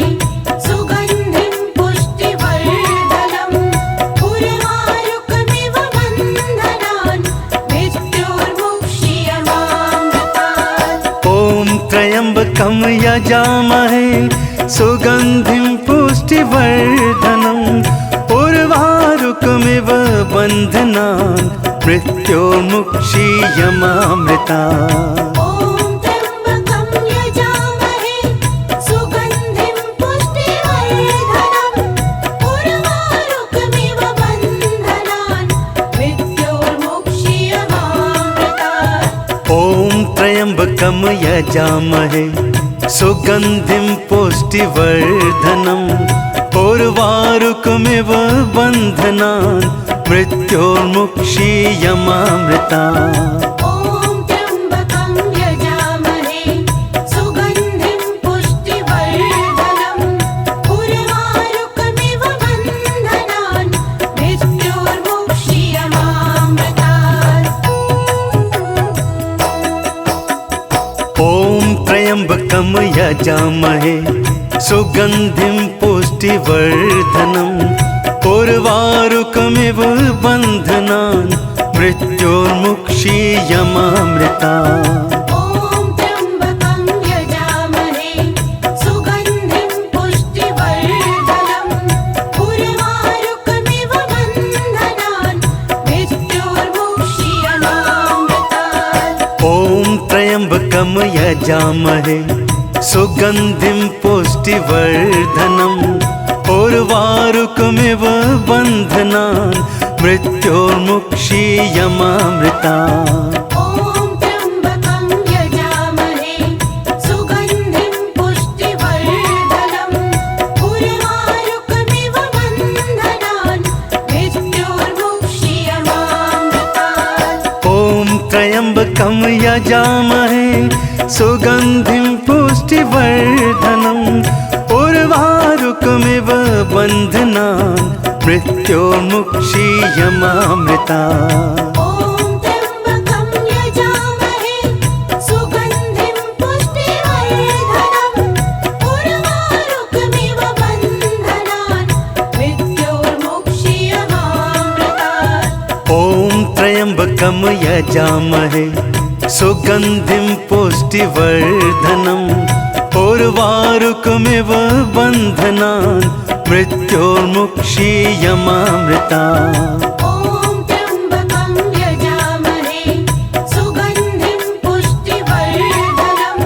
सुगन्धिं पुष्टिवर्धनम् उर्वारुकमिव बन्धनान् मृत्योर्मुक्षीयमामृतात्। ॐ त्र्यम्बकं यजामहे सुगन्धिं पुष्टिवर्धनम् उर्वारुकमिव बन्धनान् मृत्योर्मुक्षीयमामृता। ॐ त्र्यम्बकं यजामहे सुगन्धिं पुष्टिवर्धनम् उर्वारुकमिव बन्धनान् मृत्योर्मुक्षीयमामृतात्। ॐ त्र्यम्बकं यजामहे सुगन्धिं पुष्टिवर्धनम् उर्वारुकमिव बन्धनान् मृत्योर्मुक्षीयमामृतात्। ॐ त्र्यम्बकं यजामहे सुगन्धिं पुष्टिवर्धनम् उर्वारुकमिव बन्धनान् मृत्योर्मुक्षीयमामृतात्। ॐ त्र्यम्बकं यजामहे सुगन्धिं पुष्टिवर्धनम् उर्वारुकमिव बन्धनान् मृत्योर्मुक्षीयमामृतात्। ॐ त्र्यम्बकं यजामहे सुगन्धिं पुष्टिवर्धनम् उर्वारुकमिव बन्धनान् मृत्योर्मुक्षीयमामृतात्। ॐ त्र्यम्बकं यजामहे सुगन्धिं पुष्टिवर्धनम् उर्वारुकमिव बन्धनान् मृत्योर्मुक्षीयमामृतात्। ॐ त्र्यम्बकं यजामहे सुगन्धिं पुष्टिवर्धनम् उर्वारुकमिव बन्धनान् मृत्योर्मुक्षीयमामृतात्। ॐ त्र्यम्बकं यजामहे सुगन्धिं पुष्टिवर्धनम् उर्वारुकमिव बन्धनान् मृत्योर्मुक्षीयमामृतात्। ॐ त्र्यम्बकं यजामहे सुगन्धिं पुष्टिवर्धनम्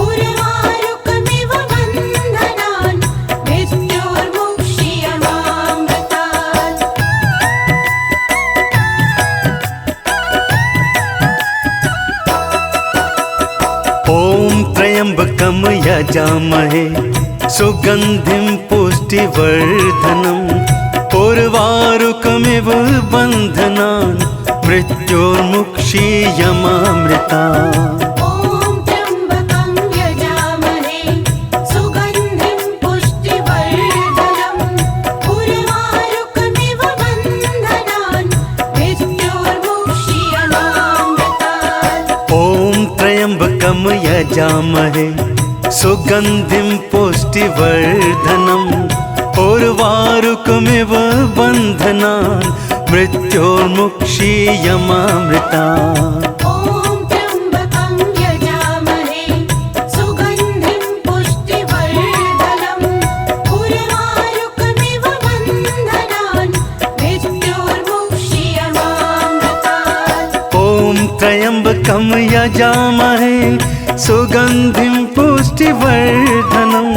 उर्वारुकमिव बन्धनान् मृत्योर्मुक्षीयमामृतात्। ॐ त्र्यम्बकं यजामहे सुगन्धिं पुष्टिवर्धनम् उर्वारुकमिव बन्धनान् मृत्योर्मुक्षीयमामृतात्। ॐ त्र्यम्बकं यजामहे सुगन्धिं पुष्टिवर्धनम् उर्वारुकमिव बन्धनान् मृत्योर्मुक्षीयमामृतात्। ॐ त्र्यम्बकं यजामहे सुगन्धिं पुष्टिवर्धनम् उर्वारुकमिव बन्धनान् मृत्योर्मुक्षीयमामृतात्। ॐ त्र्यम्बकं यजामहे सुगन्धिं पुष्टिवर्धनम् उर्वारुकमिव बन्धनान् मृत्योर्मुक्षीयमामृतात्। ॐ त्र्यम्बकं यजामहे सुगन्धिं पुष्टिवर्धनम् उर्वारुकमिव बन्धनान् मृत्योर्मुक्षीयमामृतात्। ॐ त्र्यम्बकं यजामहे सुगन्धिं पुष्टिवर्धनम्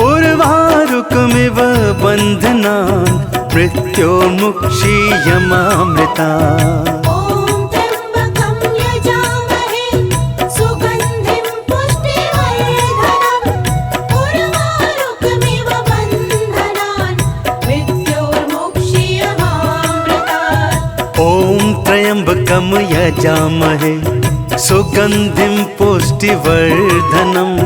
उर्वारुकमिव बन्धनान् मृत्योर्मुक्षीयमामृतात्। ॐ त्र्यम्बकं यजामहे सुगन्धिं पुष्टिवर्धनम् उर्वारुकमिव बन्धनान् मृत्योर्मुक्षीयमामृतात्। ॐ त्र्यम्बकं यजामहे सुगन्धिं पुष्टिवर्धनम्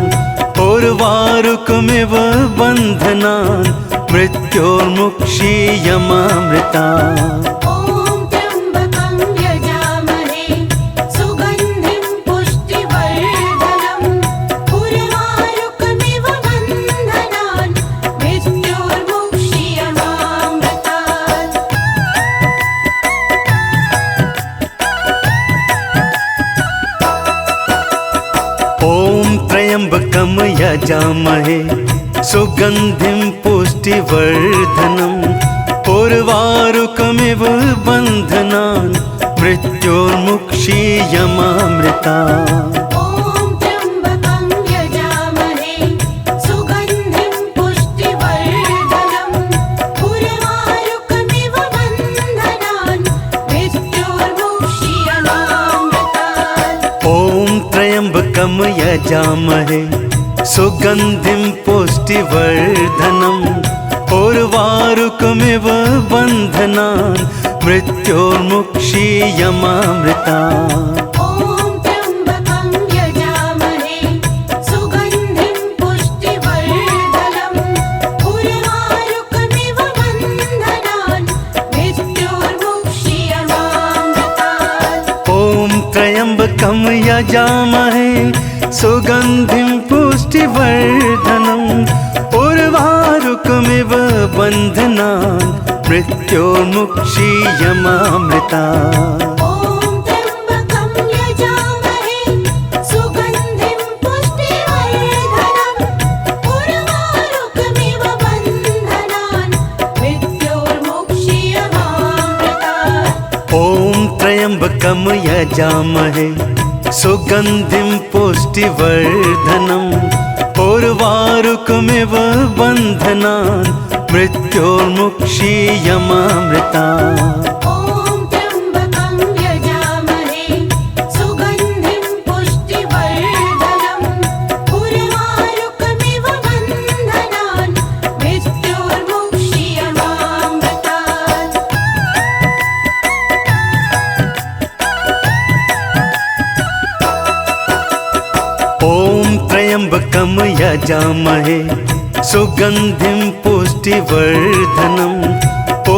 उर्वारुकमिव बन्धनान् मृत्योर्मुक्षीयमामृतात्। ॐ त्र्यम्बकं यजामहे सुगन्धिं पुष्टिवर्धनम् उर्वारुकमिव बन्धनान् मृत्योर्मुक्षीयमामृतात्। ॐ त्र्यम्बकं यजामहे सुगन्धिं पुष्टिवर्धनम् उर्वारुकमिव बन्धनान् मृत्योर्मुक्षीयमामृतात्। ॐ त्र्यम्बकं यजामहे सुगन्धिं पुष्टिवर्धनम् उर्वारुकमिव बन्धनान् मृत्योर्मुक्षीयमामृतात्। ॐ त्र्यम्बकं यजामहे सुगन्धिं पुष्टिवर्धनम् उर्वारुकमिव बन्धनान् मृत्योर्मुक्षीयमामृतात्। ॐ त्र्यम्बकं यजामहे सुगन्धिं पुष्टिवर्धनम् उर्वारुकमिव बन्धनान् मृत्योर्मुक्षीयमामृतात्। ॐ त्र्यम्बकं यजामहे सुगन्धिं पुष्टिवर्धनम् उर्वारुकमिव बन्धनान् मृत्योर्मुक्षीयमामृतात्। ॐ त्र्यम्बकं यजामहे सुगन्धिं पुष्टिवर्धनम् उर्वारुकमिव बन्धनान् मृत्योर्मुक्षीयमामृतात्। ॐ त्र्यम्बकं यजामहे सुगन्धिं पुष्टिवर्धनम् उर्वारुकमिव बन्धनान् मृत्योर्मुक्षीयमामृतात्। ॐ त्र्यम्बकं यजामहे सुगन्धिं पुष्टिवर्धनम् उर्वारुकमिव बन्धनान् मृत्योर्मुक्षीयमामृतात्। ॐ त्र्यम्बकं यजामहे सुगन्धिं पुष्टिवर्धनम्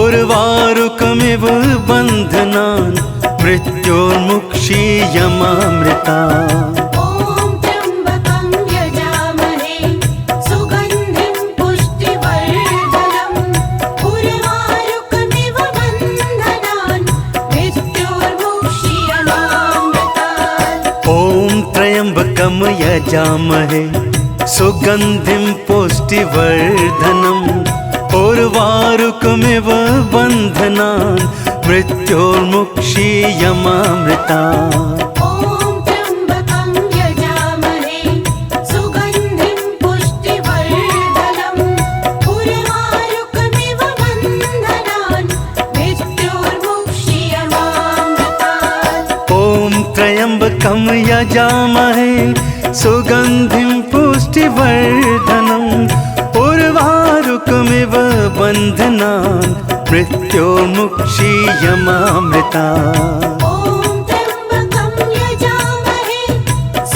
उर्वारुकमिव बन्धनान् मृत्योर्मुक्षीयमामृतात्। ॐ त्र्यम्बकं यजामहे सुगन्धिं पुष्टिवर्धनम् उर्वारुकमिव बन्धनान् मृत्योर्मुक्षीयमामृतात्। ॐ त्र्यम्बकं यजामहे सुगन्धिं पुष्टिवर्धनम् उर्वारुकमिव बन्धनान् मृत्योर्मुक्षीयमामृतात्। ॐ त्र्यम्बकं यजामहे सुगन्धिं पुष्टिवर्धनम् उर्वारुकमिव बन्धनान् मृत्योर्मुक्षीयमामृतात्। ॐ त्र्यम्बकं यजामहे सुगन्धिं पुष्टिवर्धनम् उर्वारुकमिव बन्धनान् मृत्योर्मुक्षीयमामृतात्। ॐ त्र्यम्बकं यजामहे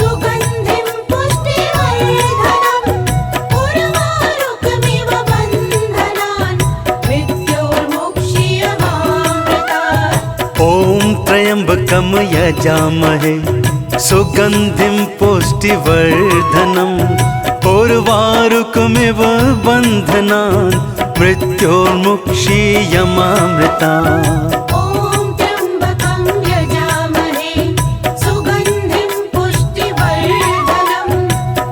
सुगन्धिं पुष्टिवर्धनम् उर्वारुकमिव बन्धनान् मृत्योर्मुक्षीयमामृतात्। ॐ त्र्यम्बकं यजामहे सुगन्धिं पुष्टिवर्धनम् उर्वारुकमिव बन्धनान् मृत्योर्मुक्षीयमामृतात्। ॐ त्र्यम्बकं यजामहे सुगन्धिं पुष्टिवर्धनम्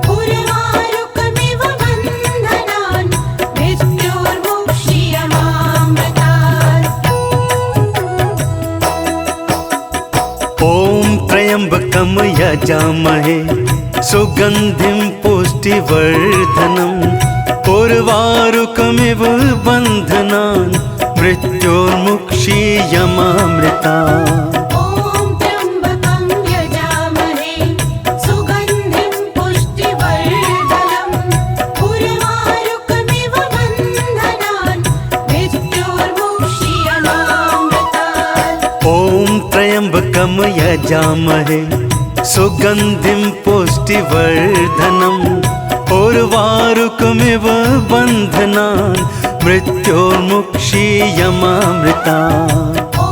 उर्वारुकमिव बन्धनान् मृत्योर्मुक्षीयमामृतात्। ॐ त्र्यम्बकं यजामहे सुगन्धिं पुष्टिवर्धनम् उर्वारुकमिव बन्धनान् मृत्योर्मुक्षीयमामृतात्। ॐ त्र्यम्बकं यजामहे सुगन्धिं पुष्टिवर्धनम् उर्वारुकमिव बन्धनान् मृत्योर्मुक्षीयमामृतात्। ॐ त्र्यम्बकं यजामहे सुगन्धिं पुष्टिवर्धनम् उर्वारुकमिव बन्धनान् मृत्योर्मुक्षीयमामृतात्। ॐ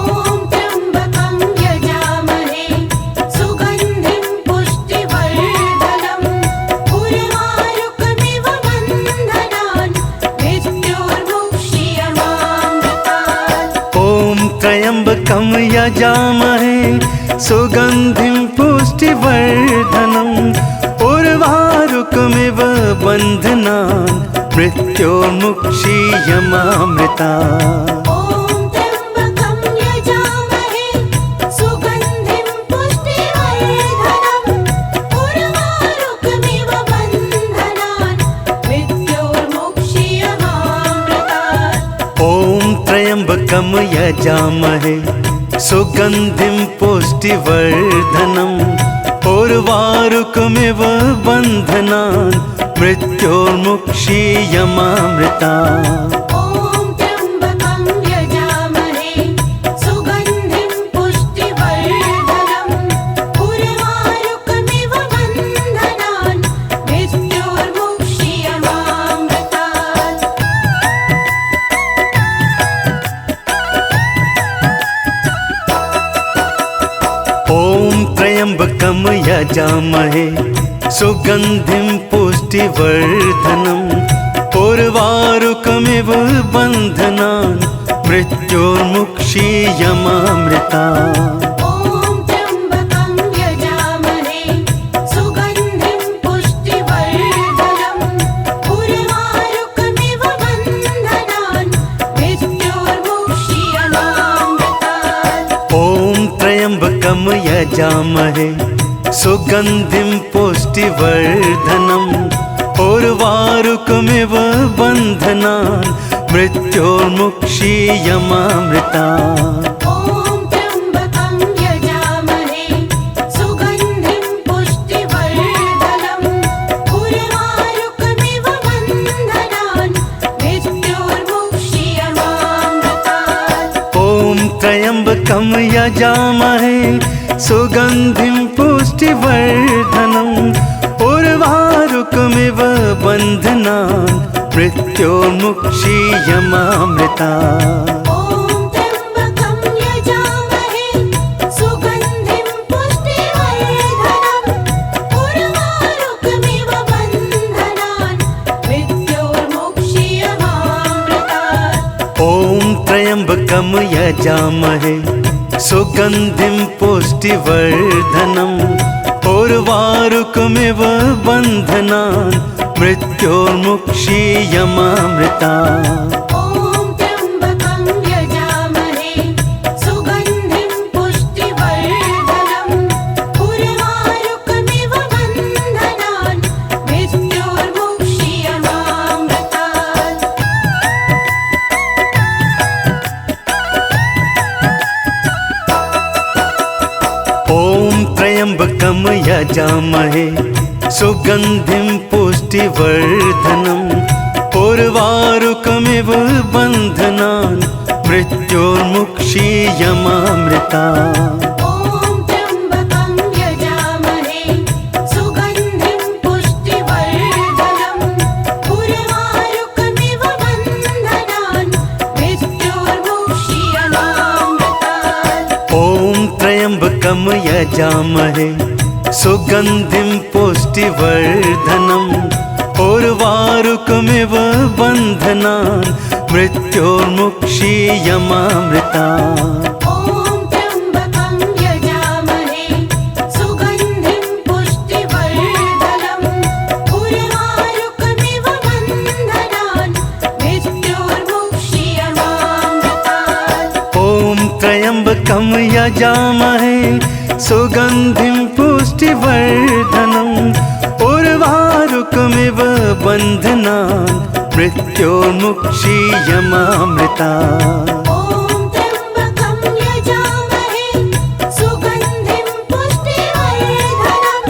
त्र्यम्बकं यजामहे सुगन्धिं पुष्टिवर्धनम् उर्वारुकमिव बन्धनान् मृत्योर्मुक्षीयमामृतात्। ॐ त्र्यम्बकं यजामहे सुगन्धिं पुष्टिवर्धनम् उर्वारुकमिव बन्धनान् मृत्योर्मुक्षीयमामृतात्। ॐ त्र्यम्बकं यजामहे सुगन्धिं पुष्टिवर्धनम् उर्वारुकमिव बन्धनान् मृत्योर्मुक्षीयमामृतात्। ॐ त्र्यम्बकं यजामहे सुगन्धिं पुष्टिवर्धनम् उर्वारुकमिव बन्धनान् मृत्योर्मुक्षीयमामृता ॐ त्र्यम्बकं यजामहे सुगन्धिं पुष्टिवर्धनम् उर्वारुकमिव बन्धनान् मृत्योर्मुक्षीयमामृतात् ॐ त्र्यम्बकं यजामहे सुगन्धिं पुष्टिवर्धनम् उर्वारुकमिव बन्धनान् मृत्योर्मुक्षीयमामृता ॐ त्र्यम्बकं यजामहे सुगन्धिं पुष्टिवर्धनम् उर्वारुकमिव बन्धनान् मृत्योर्मुक्षीयमामृतात् ॐ त्र्यम्बकं यजामहे सुगन्धिं पुष्टिवर्धनम् उर्वारुकमिव बन्धनान् मृत्योर्मुक्षीयमामृता ॐ त्र्यम्बकं यजामहे सुगन्धिं पुष्टिवर्धनम् उर्वारुकमिव बन्धनान् मृत्योर्मुक्षीयमामृतात् ॐ त्र्यम्बकं यजामहे सुगन्धिं पुष्टिवर्धनम् उर्वारुकमिव बन्धनान् मृत्योर्मुक्षीयमामृता ॐ त्र्यम्बकं यजामहे सुगन्धिं पुष्टिवर्धनम् उर्वारुकमिव बन्धनान् मृत्योर्मुक्षीयमामृतात् ॐ त्र्यम्बकं यजामहे सुगन्धिं पुष्टिवर्धनम् उर्वारुकमिव बन्धनान् मृत्योर्मुक्षीयमामृता ॐ त्र्यम्बकं यजामहे सुगन्धिं पुष्टिवर्धनम् उर्वारुकमिव बन्धनान् मृत्योर्मुक्षीयमामृतात् ॐ त्र्यम्बकं यजामहे सुगन्धिं पुष्टिवर्धनम् उर्वारुकमिव बन्धनान् मृत्योर्मुक्षीयमामृता ॐ त्र्यम्बकं यजामहे सुगन्धिं पुष्टिवर्धनम् उर्वारुकमिव बन्धनान् मृत्योर्मुक्षीयमामृतात् ॐ त्र्यम्बकं यजामहे सुगन्धिं पुष्टिवर्धनम् उर्वारुकमिव बन्धनान् मृत्योर्मुक्षीयमामृता ॐ त्र्यम्बकं यजामहे सुगन्धिं पुष्टिवर्धनम् उर्वारुकमिव बन्धनान् मृत्योर्मुक्षीयमामृतात् ॐ त्र्यम्बकं यजामहे सुगन्धिं पुष्टिवर्धनम् उर्वारुकमिव बन्धनान् मृत्योर्मुक्षीयमामृता ॐ त्र्यम्बकं यजामहे सुगन्धिं पुष्टिवर्धनम्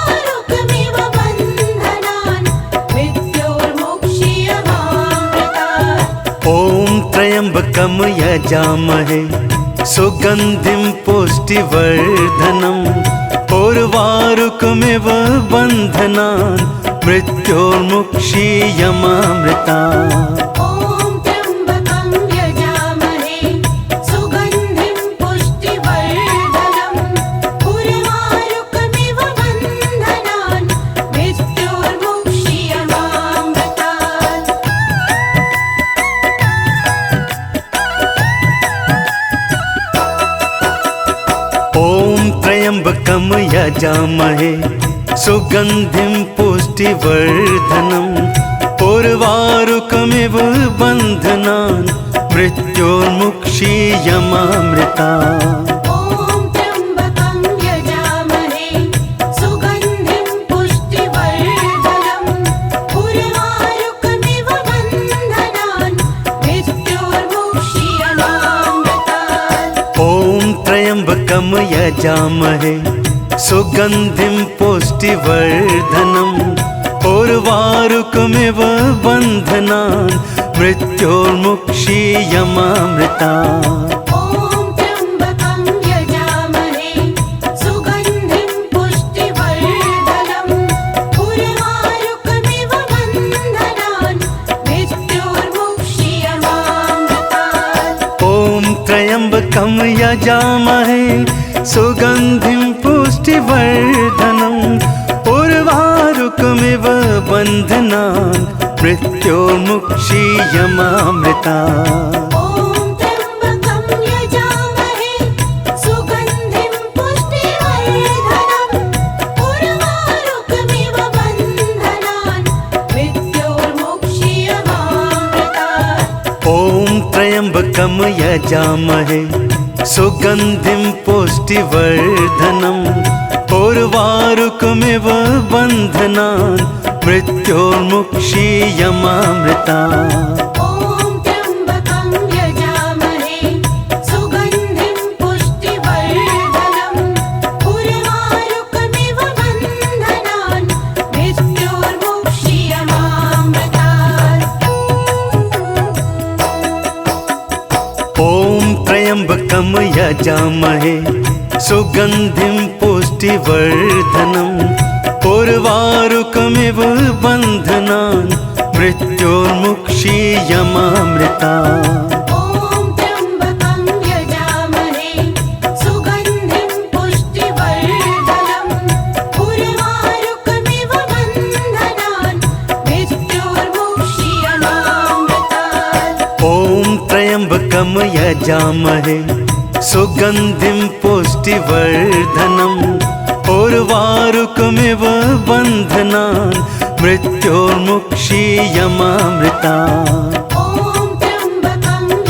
उर्वारुकमिव बन्धनान् मृत्योर्मुक्षीयमामृतात् ॐ त्र्यम्बकं यजामहे सुगन्धिं पुष्टिवर्धनम् उर्वारुकमिव बन्धनान् मृत्योर्मुक्षीयमामृता ॐ त्र्यम्बकं यजामहे सुगन्धिं पुष्टिवर्धनम् उर्वारुकमिव बन्धनान् मृत्योर्मुक्षीयमामृतात् ॐ त्र्यम्बकं यजामहे सुगन्धिं पुष्टिवर्धनम् उर्वारुकमिव बन्धनान् मृत्योर्मुक्षीयमामृता ॐ त्र्यम्बकं यजामहे सुगन्धिं पुष्टिवर्धनम् उर्वारुकमिव बन्धनान् मृत्योर्मुक्षीयमामृतात् ॐ त्र्यम्बकं यजामहे सुगन्धिं पुष्टिवर्धनम् उर्वारुकमिव बन्धनान् मृत्योर्मुक्षीयमामृतात्। ॐ त्र्यम्बकं यजामहे सुगन्धिं पुष्टिवर्धनम् उर्वारुकमिव बन्धनान् मृत्योर्मुक्षीयमामृतात्। ॐ त्र्यम्बकं यजामहे सुगन्धिं पुष्टिवर्धनम् उर्वारुकमिव बन्धनान् मृत्योर्मुक्षीयमामृतात्। ॐ त्र्यम्बकं यजामहे सुगन्धिं पुष्टिवर्धनम् उर्वारुकमिव बन्धनान् मृत्योर्मुक्षीयमामृतात्। ॐ त्र्यम्बकं यजामहे सुगन्धिं पुष्टिवर्धनम् उर्वारुकमिव बन्धनान् मृत्योर्मुक्षीयमामृतात्। ॐ त्र्यम्बकं यजामहे सुगन्धिं पुष्टिवर्धनम् उर्वारुकमिव बन्धनान् मृत्योर्मुक्षीयमामृतात्। ॐ त्र्यम्बकं यजामहे सुगन्धिं पुष्टिवर्धनम् उर्वारुकमिव बन्धनान् मृत्योर्मुक्षीयमामृतात्। ॐ त्र्यम्बकं यजामहे सुगन्धिं पुष्टिवर्धनम् उर्वारुकमिव बन्धनान् मृत्योर्मुक्षीयमामृतात्। ॐ त्र्यम्बकं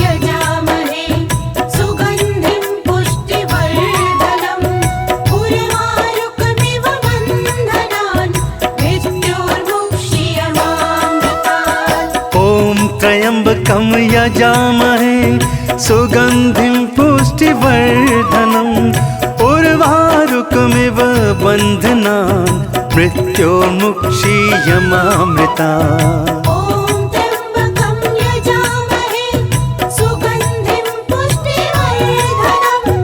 यजामहे सुगन्धिं पुष्टिवर्धनम् उर्वारुकमिव बन्धनान् मृत्योर्मुक्षीयमामृतात्। ॐ त्र्यम्बकं यजामहे सुगन्धिं पुष्टिवर्धनम् उर्वारुकमिव बन्धनान् मृत्योर्मुक्षीयमामृतात्। ॐ त्र्यम्बकं यजामहे सुगन्धिं पुष्टिवर्धनम्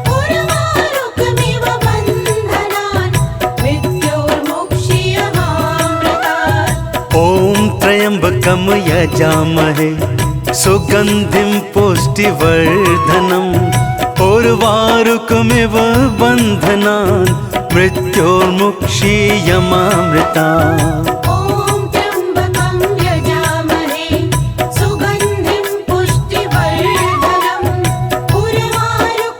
उर्वारुकमिव बन्धनान् मृत्योर्मुक्षीयमामृतात्। ॐ त्र्यम्बकं यजामहे सुगन्धिं पुष्टिवर्धनम् उर्वारुकमिव बन्धनान् मृत्योर्मुक्षीयमामृतात्। ॐ त्र्यम्बकं यजामहे सुगन्धिं पुष्टिवर्धनम् उर्वारुकमिव बन्धनान् मृत्योर्मुक्षीयमामृतात्। ॐ त्र्यम्बकं यजामहे सुगन्धिं पुष्टिवर्धनम्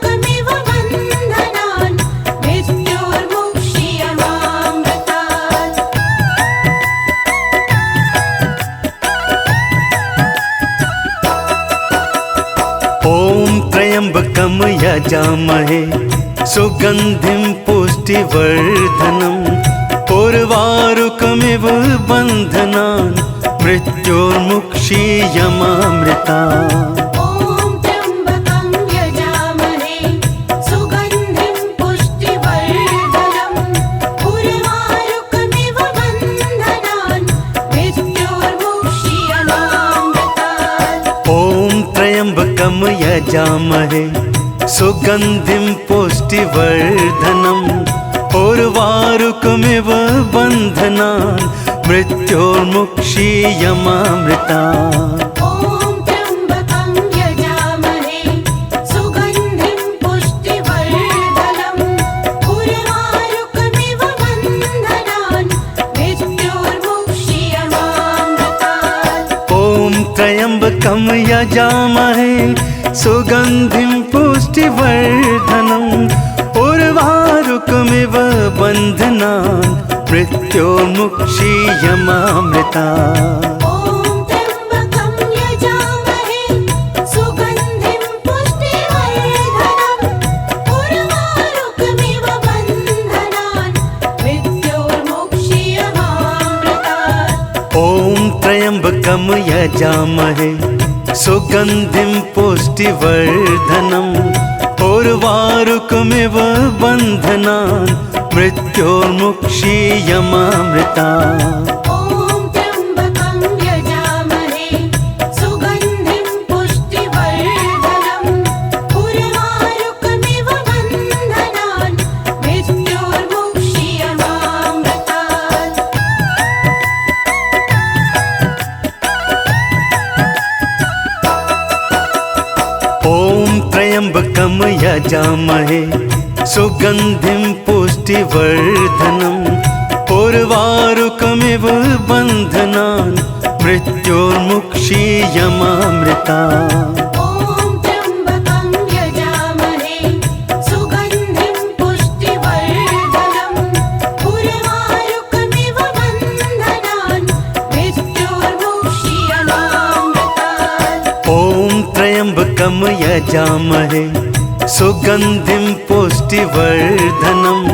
उर्वारुकमिव बन्धनान् मृत्योर्मुक्षीयमामृतात्। ॐ त्र्यम्बकं यजामहे सुगन्धिं पुष्टिवर्धनम् उर्वारुकमिव बन्धनान् मृत्योर्मुक्षीयमामृतात्। ॐ त्र्यम्बकं यजामहे सुगन्धिं पुष्टिवर्धनम् उर्वारुकमिव बन्धनान् मृत्योर्मुक्षीयमामृतात्। ॐ त्र्यम्बकं यजामहे सुगन्धिं पुष्टिवर्धनम् उर्वारुकमिव बन्धनान् मृत्योर्मुक्षीयमामृतात्। ॐ त्र्यम्बकं यजामहे सुगन्धिं पुष्टिवर्धनम् उर्वारुकमिव बन्धनान् मृत्योर्मुक्षीयमामृतात्। ॐ त्र्यम्बकं यजामहे सुगन्धिं पुष्टिवर्धनम् उर्वारुकमिव बन्धनान् मृत्योर्मुक्षीयमामृतात्। ॐ त्र्यम्बकं यजामहे सुगन्धिं पुष्टिवर्धनम् उर्वारुकमिव बन्धनान् मृत्योर्मुक्षीयमामृतात्। ॐ त्र्यम्बकं यजामहे सुगन्धिं पुष्टिवर्धनम् उर्वारुकमिव बन्धनान् मृत्योर्मुक्षीयमामृता। ॐ त्र्यम्बकं यजामहे सुगन्धिं पुष्टिवर्धनम् उर्वारुकमिव बन्धनान् मृत्योर्मुक्षीयमामृतात्। ॐ त्र्यम्बकं यजामहे सुगन्धिं पुष्टिवर्धनम् उर्वारुकमिव बन्धनान् मृत्योर्मुक्षीयमामृता। ॐ त्र्यम्बकं यजामहे सुगन्धिं पुष्टिवर्धनम् उर्वारुकमिव बन्धनान् मृत्योर्मुक्षीयमामृतात्। ॐ त्र्यम्बकं यजामहे सुगन्धिं पुष्टिवर्धनम्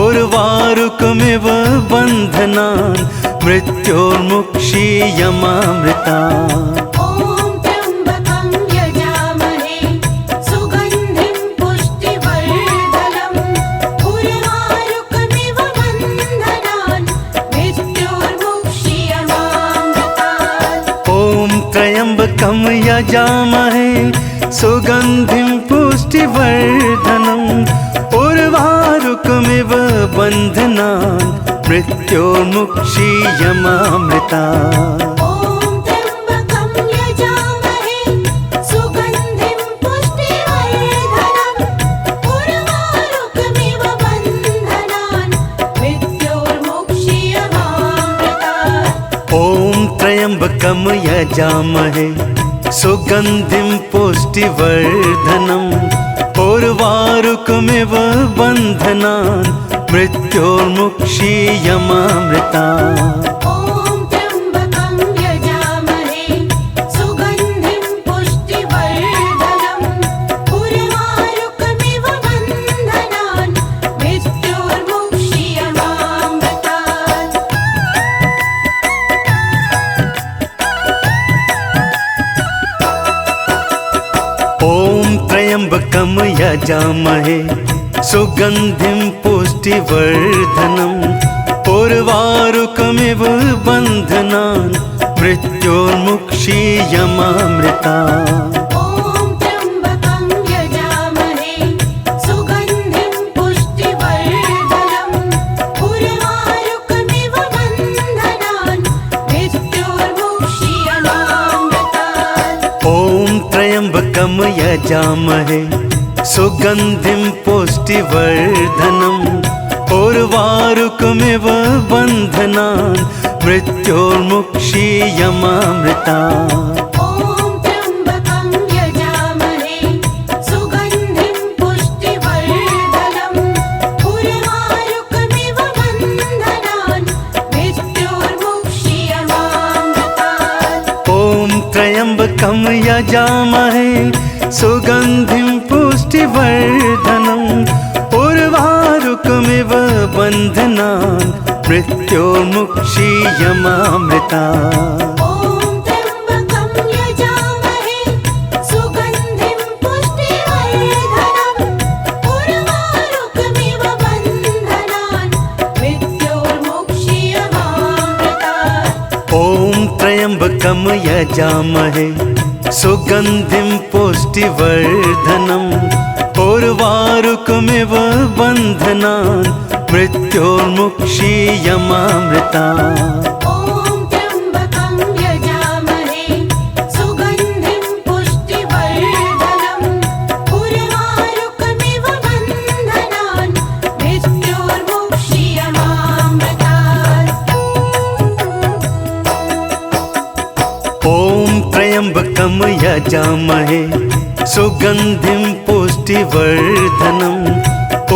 उर्वारुकमिव बन्धनान् मृत्योर्मुक्षीयमामृता। ॐ त्र्यम्बकं यजामहे सुगन्धिं पुष्टिवर्धनम् उर्वारुकमिव बन्धनान् मृत्योर्मुक्षीयमामृतात्। ॐ त्र्यम्बकं यजामहे सुगन्धिं पुष्टिवर्धनम् उर्वारुकमिव बन्धनान् मृत्योर्मुक्षीयमामृता। ॐ त्र्यम्बकं यजामहे सुगन्धिं पुष्टिवर्धनम् उर्वारुकमिव बन्धनान् मृत्योर्मुक्षीयमामृतात्। ॐ त्र्यम्बकं यजामहे सुगन्धिं पुष्टिवर्धनम् उर्वारुकमिव बन्धनान् मृत्योर्मुक्षीयमामृता। ॐ त्र्यम्बकं यजामहे सुगन्धिं पुष्टिवर्धनम् उर्वारुकमिव बन्धनान् मृत्योर्मुक्षीयमामृतात्। ॐ त्र्यम्बकं यजामहे सुगन्धिं पुष्टिवर्धनम् उर्वारुकमिव बन्धनान् मृत्योर्मुक्षीयमामृता। ॐ त्र्यम्बकं यजामहे सुगन्धिं पुष्टिवर्धनम् उर्वारुकमिव बन्धनान् मृत्योर्मुक्षीयमामृतात्। ॐ त्र्यम्बकं यजामहे सुगन्धिं पुष्टिवर्धनम् उर्वारुकमिव बन्धनान् मृत्योर्मुक्षीयमामृता। ॐ त्र्यम्बकं यजामहे सुगन्धिं पुष्टिवर्धनम् उर्वारुकमिव बन्धनान् मृत्योर्मुक्षीयमामृतात्। ॐ त्र्यम्बकं यजामहे सुगन्धिं पुष्टिवर्धनम् उर्वारुकमिव बन्धनान् मृत्योर्मुक्षीयमामृता। ॐ त्र्यम्बकं यजामहे सुगन्धिं पुष्टिवर्धनम् उर्वारुकमिव बन्धनान् मृत्योर्मुक्षीयमामृतात्। ॐ त्र्यम्बकं यजामहे सुगन्धिं पुष्टिवर्धनम् उर्वारुकमिव बन्धनान् मृत्योर्मुक्षीयमामृता। ॐ त्र्यम्बकं यजामहे सुगन्धिं पुष्टिवर्धनम् उर्वारुकमिव बन्धनान् मृत्योर्मुक्षीयमामृतात्। ॐ त्र्यम्बकं यजामहे सुगन्धिं पुष्टिवर्धनम्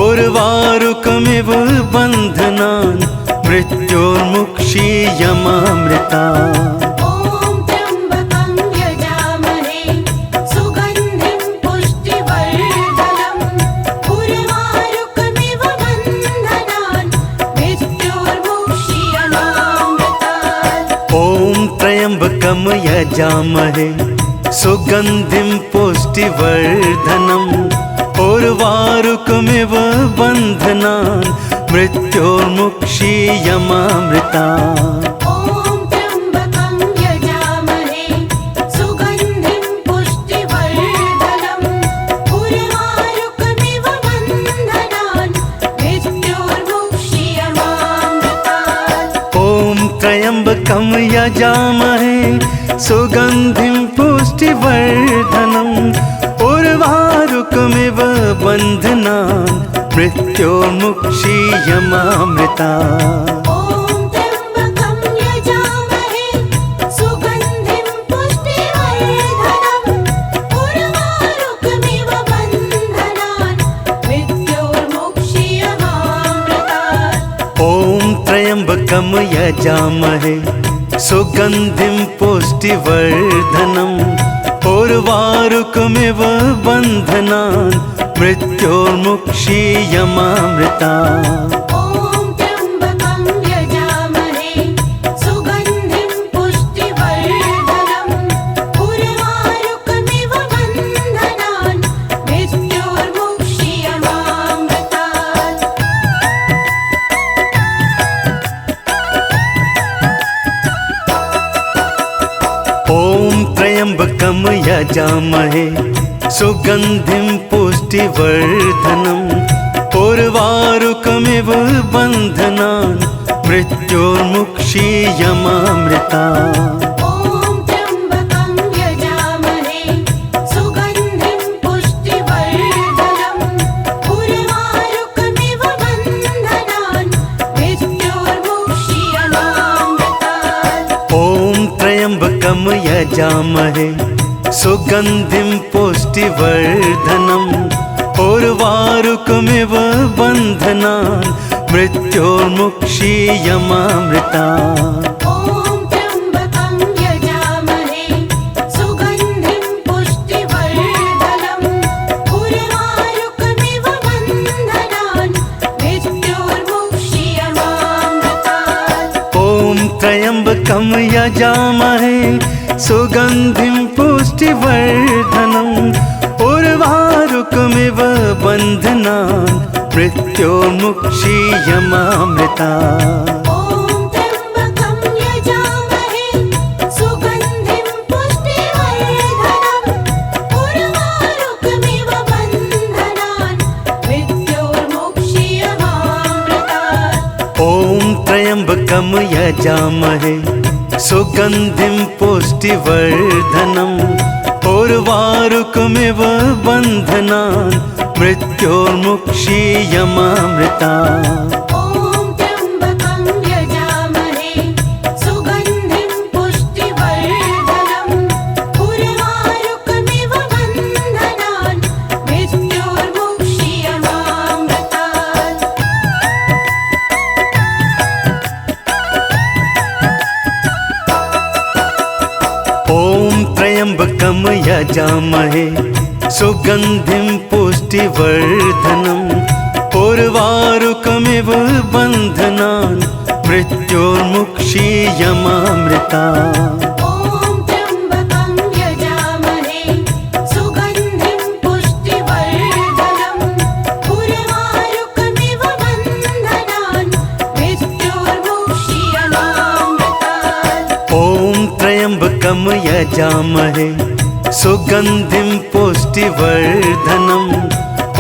उर्वारुकमिव बन्धनान् मृत्योर्मुक्षीयमामृता। ॐ त्र्यम्बकं यजामहे सुगन्धिं पुष्टिवर्धनम् उर्वारुकमिव बन्धनान् मृत्योर्मुक्षीयमामृतात्। ॐ त्र्यम्बकं यजामहे सुगन्धिं पुष्टिवर्धनम् उर्वारुकमिव बन्धनान् मृत्योर्मुक्षीयमामृता। ॐ त्र्यम्बकं यजामहे सुगन्धिं पुष्टिवर्धनम् उर्वारुकमिव बन्धनान् मृत्योर्मुक्षीयमामृतात्। ॐ त्र्यम्बकं यजामहे सुगन्धिं पुष्टिवर्धनम् उर्वारुकमिव बन्धनान् मृत्योर्मुक्षीयमामृता। ॐ त्र्यम्बकं यजामहे सुगन्धिं पुष्टिवर्धनम् उर्वारुकमिव बन्धनान् मृत्योर्मुक्षीयमामृतात्। ॐ त्र्यम्बकं यजामहे सुगन्धिं पुष्टिवर्धनम् उर्वारुकमिव बन्धनान् मृत्योर्मुक्षीयमामृता। ॐ त्र्यम्बकं यजामहे सुगन्धिं पुष्टिवर्धनम् उर्वारुकमिव बन्धनान् मृत्योर्मुक्षीयमामृतात्। ॐ त्र्यम्बकं यजामहे सुगन्धिं पुष्टिवर्धनम् उर्वारुकमिव बन्धनान् मृत्योर्मुक्षीयमामृता। ॐ त्र्यम्बकं यजामहे सुगन्धिं पुष्टिवर्धनम् उर्वारुकमिव बन्धनान् मृत्योर्मुक्षीयमामृतात्। ॐ त्र्यम्बकं यजामहे सुगन्धिं पुष्टिवर्धनम् उर्वारुकमिव बन्धनान् मृत्योर्मुक्षीयमामृता। ॐ त्र्यम्बकं यजामहे सुगन्धिं पुष्टिवर्धनम् उर्वारुकमिव बन्धनान् मृत्योर्मुक्षीयमामृतात्। ॐ त्र्यम्बकं यजामहे सुगन्धिं पुष्टिवर्धनम् उर्वारुकमिव बन्धनान् मृत्योर्मुक्षीयमामृता। ॐ त्र्यम्बकं यजामहे सुगन्धिं पुष्टिवर्धनम् उर्वारुकमिव बन्धनान् मृत्योर्मुक्षीयमामृतात्। ॐ त्र्यम्बकं यजामहे सुगन्धिं पुष्टिवर्धनम् उर्वारुकमिव बन्धनान् मृत्योर्मुक्षीयमामृता। ॐ त्र्यम्बकं यजामहे सुगन्धिं पुष्टिवर्धनम् उर्वारुकमिव बन्धनान् मृत्योर्मुक्षीयमामृतात्। ॐ त्र्यम्बकं यजामहे सुगन्धिं पुष्टिवर्धनम् उर्वारुकमिव बन्धनान् मृत्योर्मुक्षीयमामृता। ॐ त्र्यम्बकं यजामहे सुगन्धिं पुष्टिवर्धनम् उर्वारुकमिव बन्धनान् मृत्योर्मुक्षीयमामृतात्। ॐ त्र्यम्बकं यजामहे सुगन्धिं पुष्टिवर्धनम्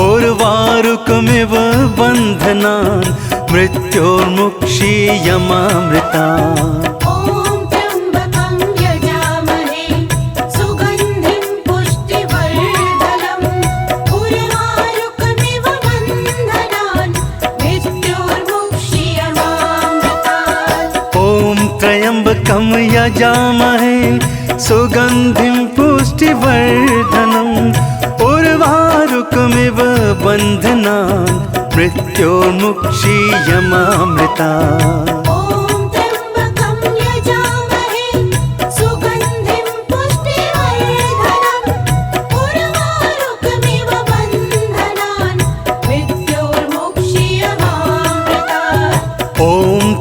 उर्वारुकमिव बन्धनान् मृत्योर्मुक्षीयमामृता। ॐ त्र्यम्बकं यजामहे सुगन्धिं पुष्टिवर्धनम् उर्वारुकमिव बन्धनान् मृत्योर्मुक्षीयमामृतात्। ॐ त्र्यम्बकं यजामहे सुगन्धिं पुष्टिवर्धनम् उर्वारुकमिव बन्धनान् मृत्योर्मुक्षीयमामृता। ॐ त्र्यम्बकं यजामहे सुगन्धिं पुष्टिवर्धनम् उर्वारुकमिव बन्धनान् मृत्योर्मुक्षीयमामृतात्। ॐ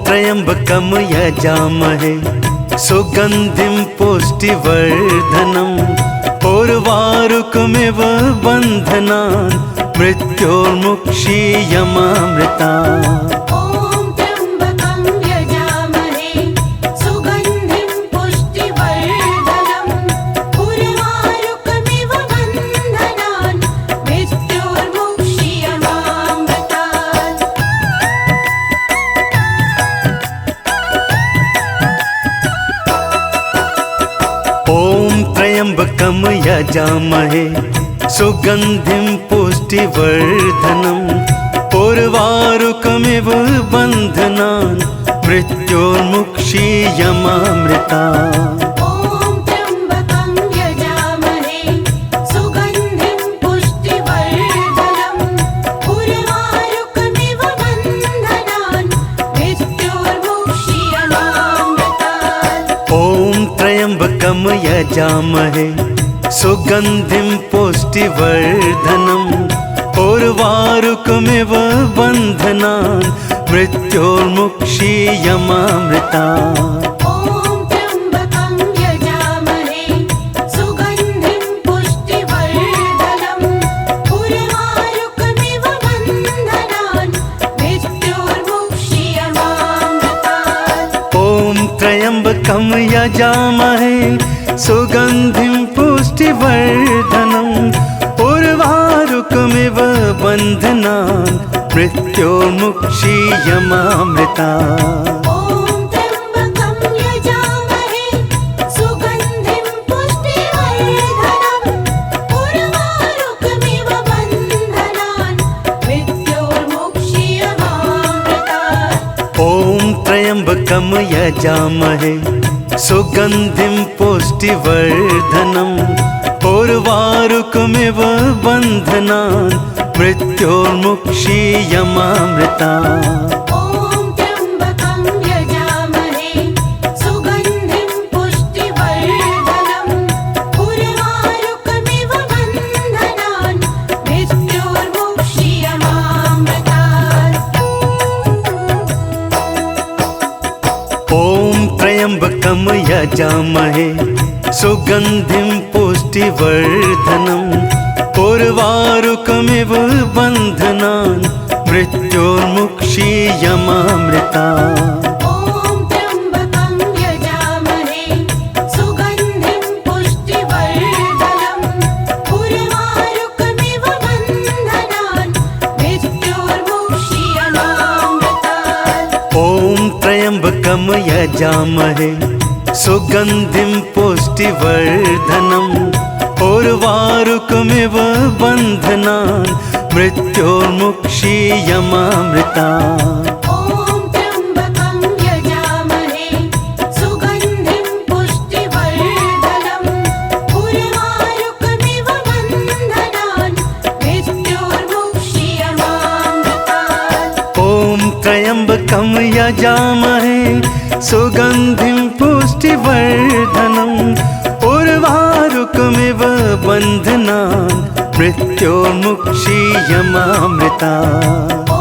त्र्यम्बकं यजामहे सुगन्धिं पुष्टिवर्धनम् उर्वारुकमिव बन्धनान् मृत्योर्मुक्षीयमामृता। ॐ त्र्यम्बकं यजामहे सुगन्धिं पुष्टिवर्धनम् उर्वारुकमिव बन्धनान् मृत्योर्मुक्षीयमामृतात्। ॐ त्र्यम्बकं यजामहे सुगन्धिं पुष्टिवर्धनम् उर्वारुकमिव बन्धनान् मृत्योर्मुक्षीयमामृता। ॐ त्र्यम्बकं यजामहे सुगन्धिं पुष्टिवर्धनम् उर्वारुकमिव बन्धनान् मृत्योर्मुक्षीयमामृतात्। ॐ त्र्यम्बकं यजामहे सुगन्धिं पुष्टिवर्धनम् उर्वारुकमिव बन्धनान् मृत्योर्मुक्षीयमामृता। ॐ त्र्यम्बकं यजामहे सुगन्धिं पुष्टिवर्धनम् उर्वारुकमिव बन्धनान् मृत्योर्मुक्षीयमामृतात्। ॐ त्र्यम्बकं यजामहे सुगन्धिं पुष्टिवर्धनम् उर्वारुकमिव बन्धनान् मृत्योर्मुक्षीयमामृता। ॐ त्र्यम्बकं यजामहे सुगन्धिं पुष्टिवर्धनम् उर्वारुकमिव बन्धनान् मृत्योर्मुक्षीयमामृतात्। ॐ त्र्यम्बकं यजामहे सुगन्धिं पुष्टिवर्धनम् उर्वारुकमिव बन्धनान् मृत्योर्मुक्षीयमामृता। ॐ त्र्यम्बकं यजामहे सुगन्धिं पुष्टिवर्धनम् उर्वारुकमिव बन्धनान् मृत्योर्मुक्षीयमामृतात्। ॐ त्र्यम्बकं यजामहे सुगन्धिं पुष्टिवर्धनम् उर्वारुकमिव बन्धनान् मृत्योर्मुक्षीयमामृता। ॐ त्र्यम्बकं यजामहे सुगन्धिं पुष्टिवर्धनम् उर्वारुकमिव बन्धनान् मृत्योर्मुक्षीयमामृतात्। ॐ त्र्यम्बकं यजामहे सुगन्धिं पुष्टिवर्धनम् उर्वारुकमिव बन्धनान् मृत्योर्मुक्षीयमामृता। ॐ त्र्यम्बकं यजामहे सुगन्धिं पुष्टिवर्धनम् उर्वारुकमिव बन्धनान् मृत्योर्मुक्षीयमामृतात्। ॐ त्र्यम्बकं यजामहे सुगन्धिं पुष्टिवर्धनम् उर्वारुकमिव बन्धनान् मृत्योर्मुक्षीयमामृता। ॐ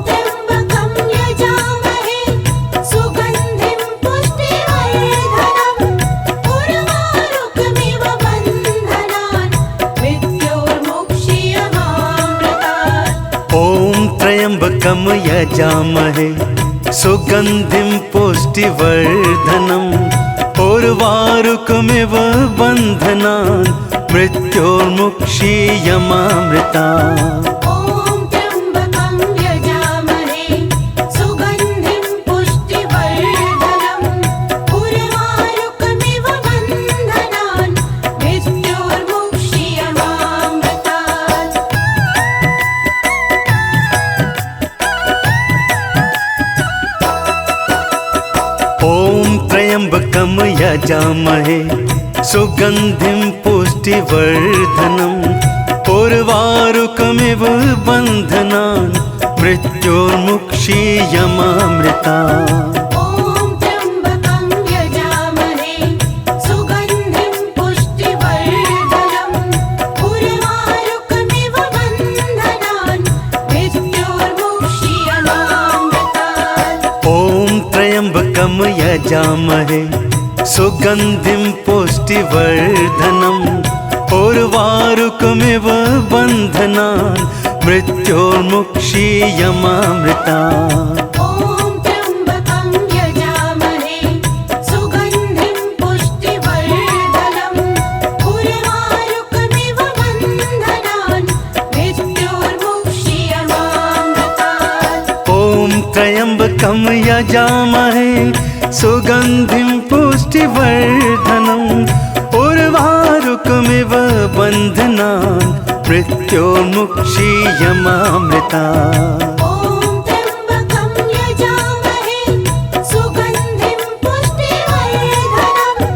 त्र्यम्बकं यजामहे सुगन्धिं पुष्टिवर्धनम् उर्वारुकमिव बन्धनान् मृत्योर्मुक्षीयमामृतात्। ॐ त्र्यम्बकं यजामहे सुगन्धिं पुष्टिवर्धनम् उर्वारुकमिव बन्धनान् मृत्योर्मुक्षीयमामृता। ॐ त्र्यम्बकं यजामहे सुगन्धिं पुष्टिवर्धनम् उर्वारुकमिव बन्धनान् मृत्योर्मुक्षीयमामृतात्। ॐ त्र्यम्बकं यजामहे सुगन्धिं पुष्टिवर्धनम् उर्वारुकमिव बन्धनान् मृत्योर्मुक्षीयमामृता। ॐ त्र्यम्बकं यजामहे सुगन्धिं पुष्टिवर्धनम् उर्वारुकमिव बन्धनान् मृत्योर्मुक्षीयमामृतात्। ॐ त्र्यम्बकं यजामहे सुगन्धिं पुष्टिवर्धनम् उर्वारुकमिव बन्धनान् मृत्योर्मुक्षीयमामृता। ॐ त्र्यम्बकं यजामहे सुगन्धिं पुष्टिवर्धनम् उर्वारुकमिव बन्धनान् मृत्योर्मुक्षीयमामृतात्। ॐ त्र्यम्बकं यजामहे सुगन्धिं पुष्टिवर्धनम् उर्वारुकमिव बन्धनान् मृत्योर्मुक्षीयमामृता। ॐ त्र्यम्बकं यजामहे सुगन्धिं पुष्टिवर्धनम्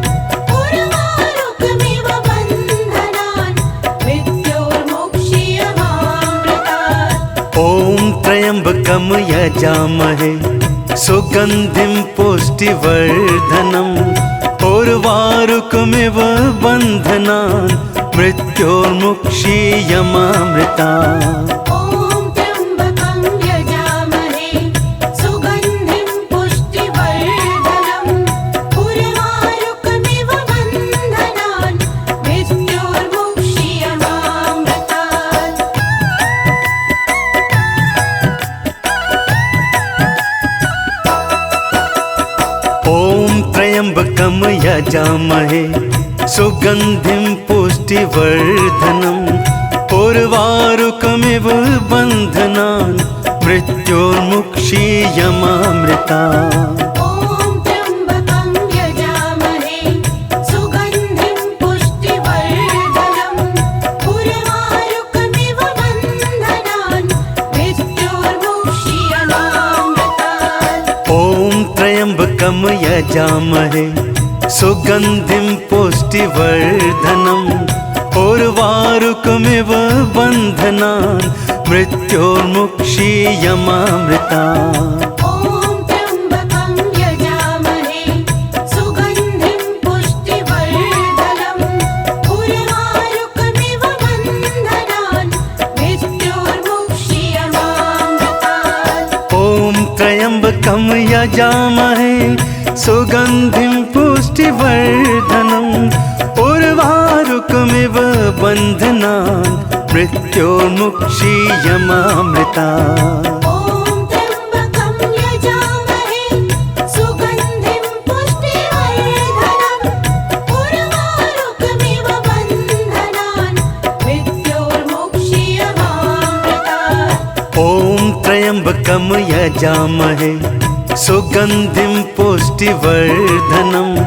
उर्वारुकमिव बन्धनान् मृत्योर्मुक्षीयमामृतात्। ॐ त्र्यम्बकं यजामहे सुगन्धिं पुष्टिवर्धनम् उर्वारुकमिव बन्धनान् मृत्योर्मुक्षीयमामृता। ॐ त्र्यम्बकं यजामहे सुगन्धिं पुष्टिवर्धनम् उर्वारुकमिव बन्धनान् मृत्योर्मुक्षीयमामृतात्। ॐ त्र्यम्बकं यजामहे सुगन्धिं पुष्टिवर्धनम् उर्वारुकमिव बन्धनान् मृत्योर्मुक्षीयमामृता। ॐ त्र्यम्बकं यजामहे सुगन्धिं पुष्टिवर्धनम् उर्वारुकमिव बन्धनान् मृत्योर्मुक्षीयमामृतात्। ॐ त्र्यम्बकं यजामहे सुगन्धिं पुष्टिवर्धनम् उर्वारुकमिव बन्धनान् मृत्योर्मुक्षीयमामृता। ॐ त्र्यम्बकं यजामहे सुगन्धिं पुष्टिवर्धनम् उर्वारुकमिव बन्धनान् मृत्योर्मुक्षीयमामृतात्। ॐ त्र्यम्बकं यजामहे सुगन्धिं पुष्टिवर्धनम् उर्वारुकमिव बन्धनान् मृत्योर्मुक्षीयमामृता। ॐ त्र्यम्बकं यजामहे सुगन्धिं पुष्टिवर्धनम् उर्वारुकमिव बन्धनान् मृत्योर्मुक्षीयमामृतात्। ॐ त्र्यम्बकं यजामहे सुगन्धिं पुष्टिवर्धनम्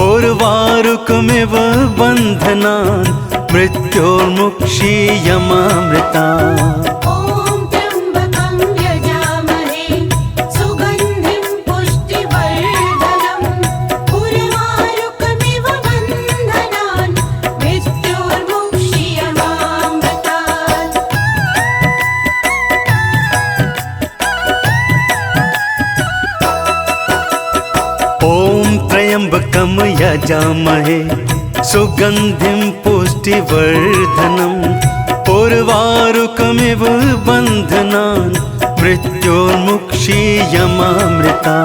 उर्वारुकमिव बन्धनान् मृत्योर्मुक्षीयमामृता। ॐ त्र्यम्बकं यजामहे सुगन्धिं पुष्टिवर्धनम् उर्वारुकमिव बन्धनान् मृत्योर्मुक्षीयमामृतात्। ॐ त्र्यम्बकं यजामहे सुगन्धिं पुष्टिवर्धनम् उर्वारुकमिव बन्धनान् मृत्योर्मुक्षीयमामृता।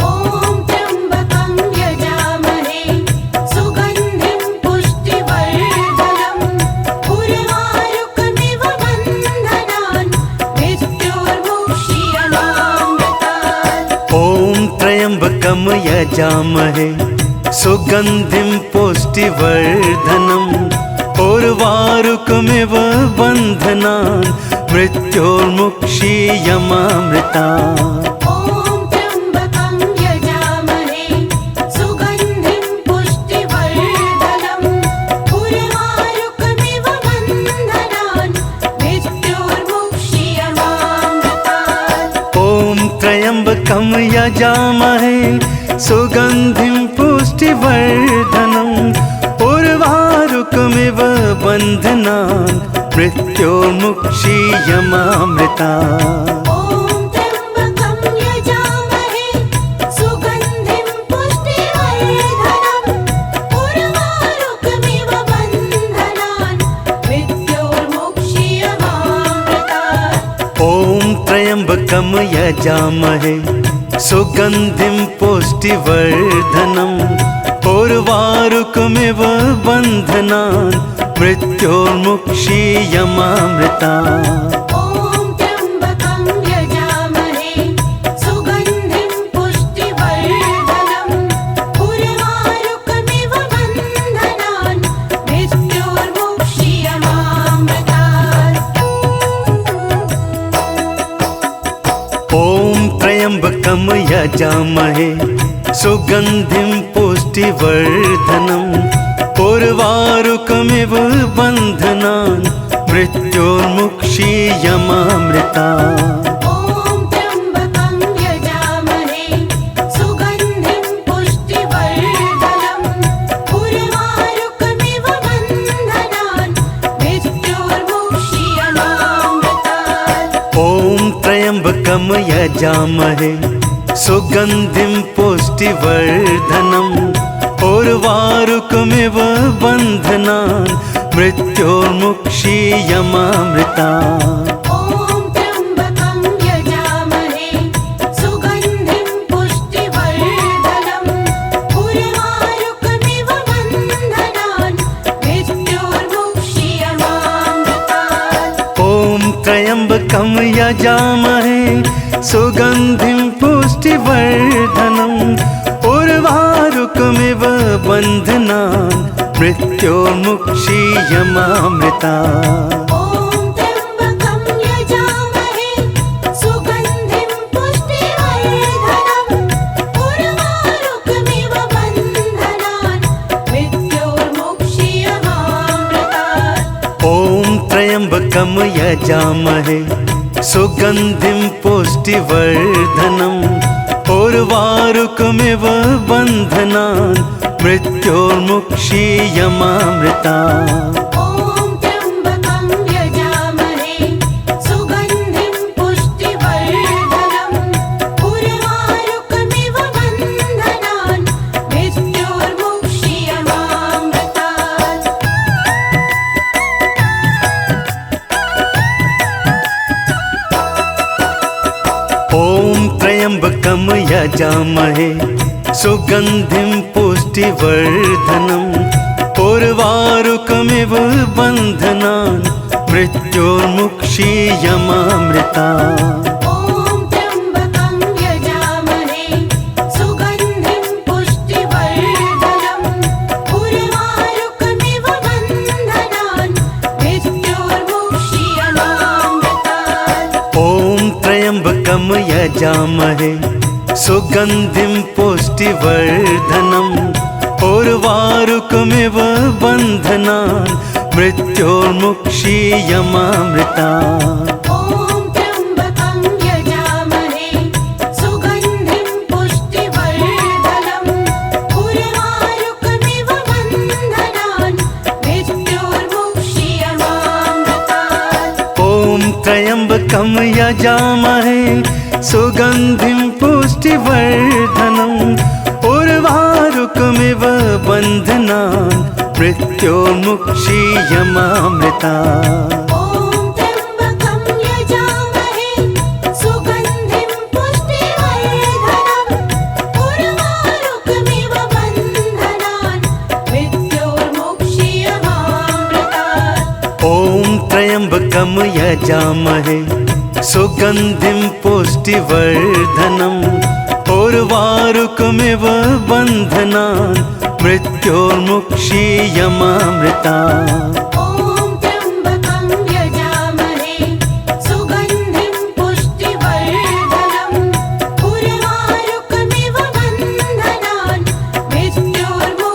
ॐ त्र्यम्बकं यजामहे सुगन्धिं पुष्टिवर्धनम् उर्वारुकमिव बन्धनान् मृत्योर्मुक्षीयमामृतात्। ॐ त्र्यम्बकं यजामहे सुगन्धिं पुष्टिवर्धनम् उर्वारुकमिव बन्धनान् मृत्योर्मुक्षीयमामृता। ॐ त्र्यम्बकं यजामहे सुगन्धिं पुष्टिवर्धनम् उर्वारुकमिव बन्धनान् मृत्योर्मुक्षीयमामृतात्। ॐ त्र्यम्बकं यजामहे सुगन्धिं पुष्टिवर्धनम् उर्वारुकमिव बन्धनान् मृत्योर्मुक्षीयमामृता। ॐ त्र्यम्बकं यजामहे सुगन्धिं पुष्टिवर्धनम् उर्वारुकमिव बन्धनान् मृत्योर्मुक्षीयमामृतात्। ॐ त्र्यम्बकं यजामहे सुगन्धिं पुष्टिवर्धनम् उर्वारुकमिव बन्धनान् मृत्योर्मुक्षीयमामृता। यजामहे सुगन्धिं पुष्टिवर्धनम् उर्वारुकमिव बन्धनान् मृत्योर्मुक्षीयमामृता ॐ त्र्यम्बकं यजामहे सुगन्धिं पुष्टिवर्धनम् उर्वारुकमिव बन्धनान् मृत्योर्मुक्षीयमामृतात् ॐ त्र्यम्बकं यजामहे सुगन्धिं पुष्टिवर्धनम् उर्वारुकमिव बन्धनान् मृत्योर्मुक्षीयमामृता ॐ त्र्यम्बकं यजामहे सुगन्धिं पुष्टिवर्धनम् उर्वारुकमिव बन्धनान् मृत्योर्मुक्षीयमामृतात् ॐ त्र्यम्बकं यजामहे सुगन्धिं पुष्टिवर्धनम् उर्वारुकमिव बन्धनान् मृत्योर्मुक्षीयमामृता ॐ त्र्यम्बकं यजामहे सुगन्धिं पुष्टिवर्धनम् उर्वारुकमिव बन्धनान् मृत्योर्मुक्षीयमामृतात् ॐ त्र्यम्बकं यजामहे सुगन्धिं पुष्टिवर्धनम् उर्वारुकमिव बन्धनान् मृत्योर्मुक्षीयमामृता ॐ त्र्यम्बकं यजामहे सुगन्धिं पुष्टिवर्धनम् उर्वारुकमिव बन्धनान् मृत्योर्मुक्षीयमामृतात् ॐ त्र्यम्बकं यजामहे सुगन्धिं पुष्टिवर्धनम् उर्वारुकमिव बन्धनान् मृत्योर्मुक्षीयमामृता ॐ त्र्यम्बकं यजामहे सुगन्धिं पुष्टिवर्धनम् उर्वारुकमिव बन्धनान् मृत्योर्मुक्षीयमामृतात् ॐ त्र्यम्बकं यजामहे सुगन्धिं पुष्टिवर्धनम् उर्वारुकमिव बन्धनान् मृत्योर्मुक्षीयमामृता ॐ त्र्यम्बकं यजामहे सुगन्धिं पुष्टिवर्धनम् उर्वारुकमिव बन्धनान् मृत्योर्मुक्षीयमामृतात् ॐ त्र्यम्बकं यजामहे सुगन्धिं पुष्टिवर्धनम् उर्वारुकमिव बन्धनान् मृत्योर्मुक्षीयमामृता ॐ त्र्यम्बकं यजामहे सुगन्धिं पुष्टिवर्धनम् उर्वारुकमिव बन्धनान् मृत्योर्मुक्षीयमामृतात् ॐ त्र्यम्बकं यजामहे सुगन्धिं पुष्टिवर्धनम् उर्वारुकमिव बन्धनान् मृत्योर्मुक्षीयमामृता ॐ त्र्यम्बकं यजामहे सुगन्धिं पुष्टिवर्धनम् उर्वारुकमिव बन्धनान्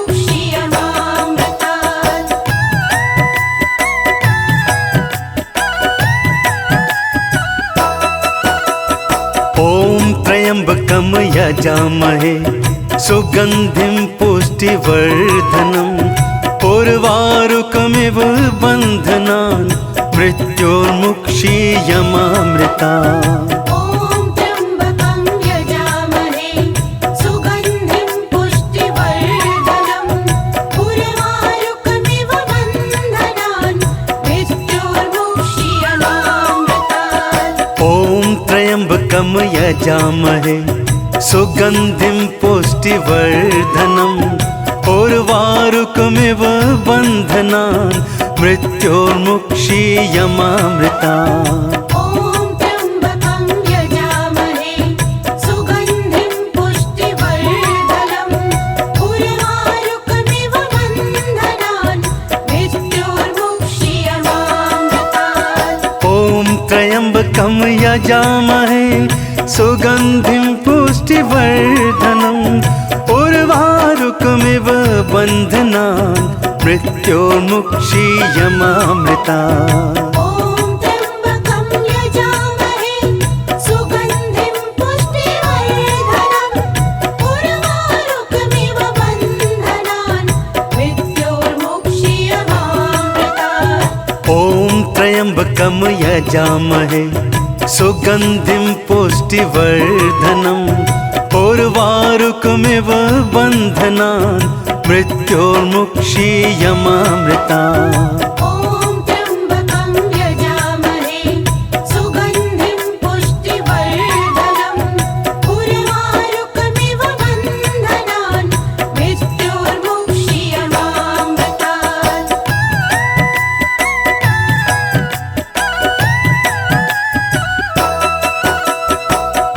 मृत्योर्मुक्षीयमामृतात् ॐ त्र्यम्बकं यजामहे सुगन्धिं पुष्टिवर्धनम् उर्वारुकमिव बन्धनान् मृत्योर्मुक्षीयमामृता ॐ त्र्यम्बकं यजामहे सुगन्धिं पुष्टिवर्धनम् उर्वारुकमिव बन्धनान् मृत्योर्मुक्षीयमामृतात् ॐ त्र्यम्बकं यजामहे सुगन्धिं पुष्टिवर्धनम् उर्वारुकमिव बन्धनान् मृत्योर्मुक्षीयमामृता ॐ त्र्यम्बकं यजामहे सुगन्धिं पुष्टिवर्धनम् उर्वारुकमिव बन्धनान् मृत्योर्मुक्षीयमामृतात् ॐ त्र्यम्बकं यजामहे सुगन्धिं पुष्टिवर्धनम् उर्वारुकमिव बन्धनान् मृत्योर्मुक्षीयमामृता ॐ त्र्यम्बकं यजामहे सुगन्धिं पुष्टिवर्धनम् उर्वारुकमिव बन्धनान् मृत्योर्मुक्षीयमामृतात् ॐ त्र्यम्बकं यजामहे सुगन्धिं पुष्टिवर्धनम् उर्वारुकमिव बन्धनान् मृत्योर्मुक्षीयमामृता ॐ त्र्यम्बकं यजामहे सुगन्धिं पुष्टिवर्धनम् उर्वारुकमिव बन्धनान् मृत्योर्मुक्षीयमामृतात्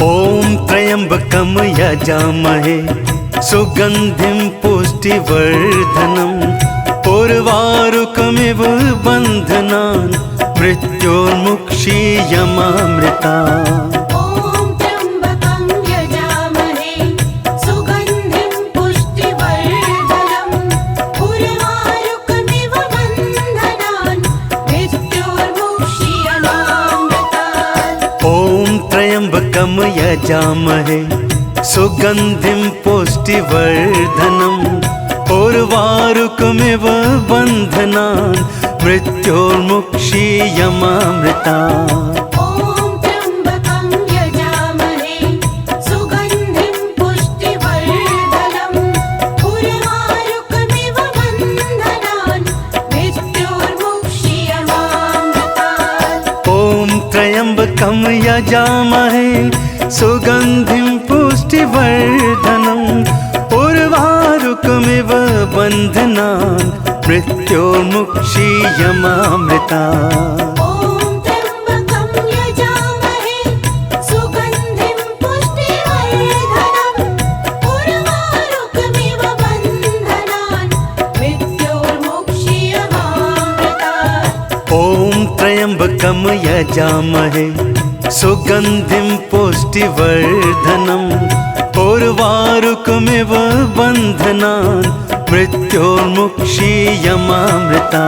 ॐ त्र्यम्बकं यजामहे सुगन्धिं पुष्टिवर्धनम् उर्वारुकमिव बन्धनान् मृत्योर्मुक्षीयमामृता ॐ त्र्यम्बकं यजामहे सुगन्धिं पुष्टिवर्धनम् उर्वारुकमिव बन्धनान् मृत्योर्मुक्षीयमामृतात् ॐ त्र्यम्बकं यजामहे सुगन्धिं पुष्टिवर्धनम् उर्वारुकमिव बन्धनान् मृत्योर्मुक्षीयमामृता ॐ त्र्यम्बकं यजामहे सुगन्धिं पुष्टिवर्धनम् उर्वारुकमिव बन्धनान् मृत्योर्मुक्षीयमामृतात् ॐ त्र्यम्बकं यजामहे सुगन्धिं पुष्टिवर्धनम् उर्वारुकमिव बन्धनान् मृत्योर्मुक्षीयमामृता ॐ त्र्यम्बकं यजामहे सुगन्धिं पुष्टिवर्धनम् उर्वारुकमिव बन्धनान् मृत्योर्मुक्षीयमामृतात् ॐ त्र्यम्बकं यजामहे सुगन्धिं पुष्टिवर्धनम् उर्वारुकमिव बन्धनान् मृत्योर्मुक्षीयमामृता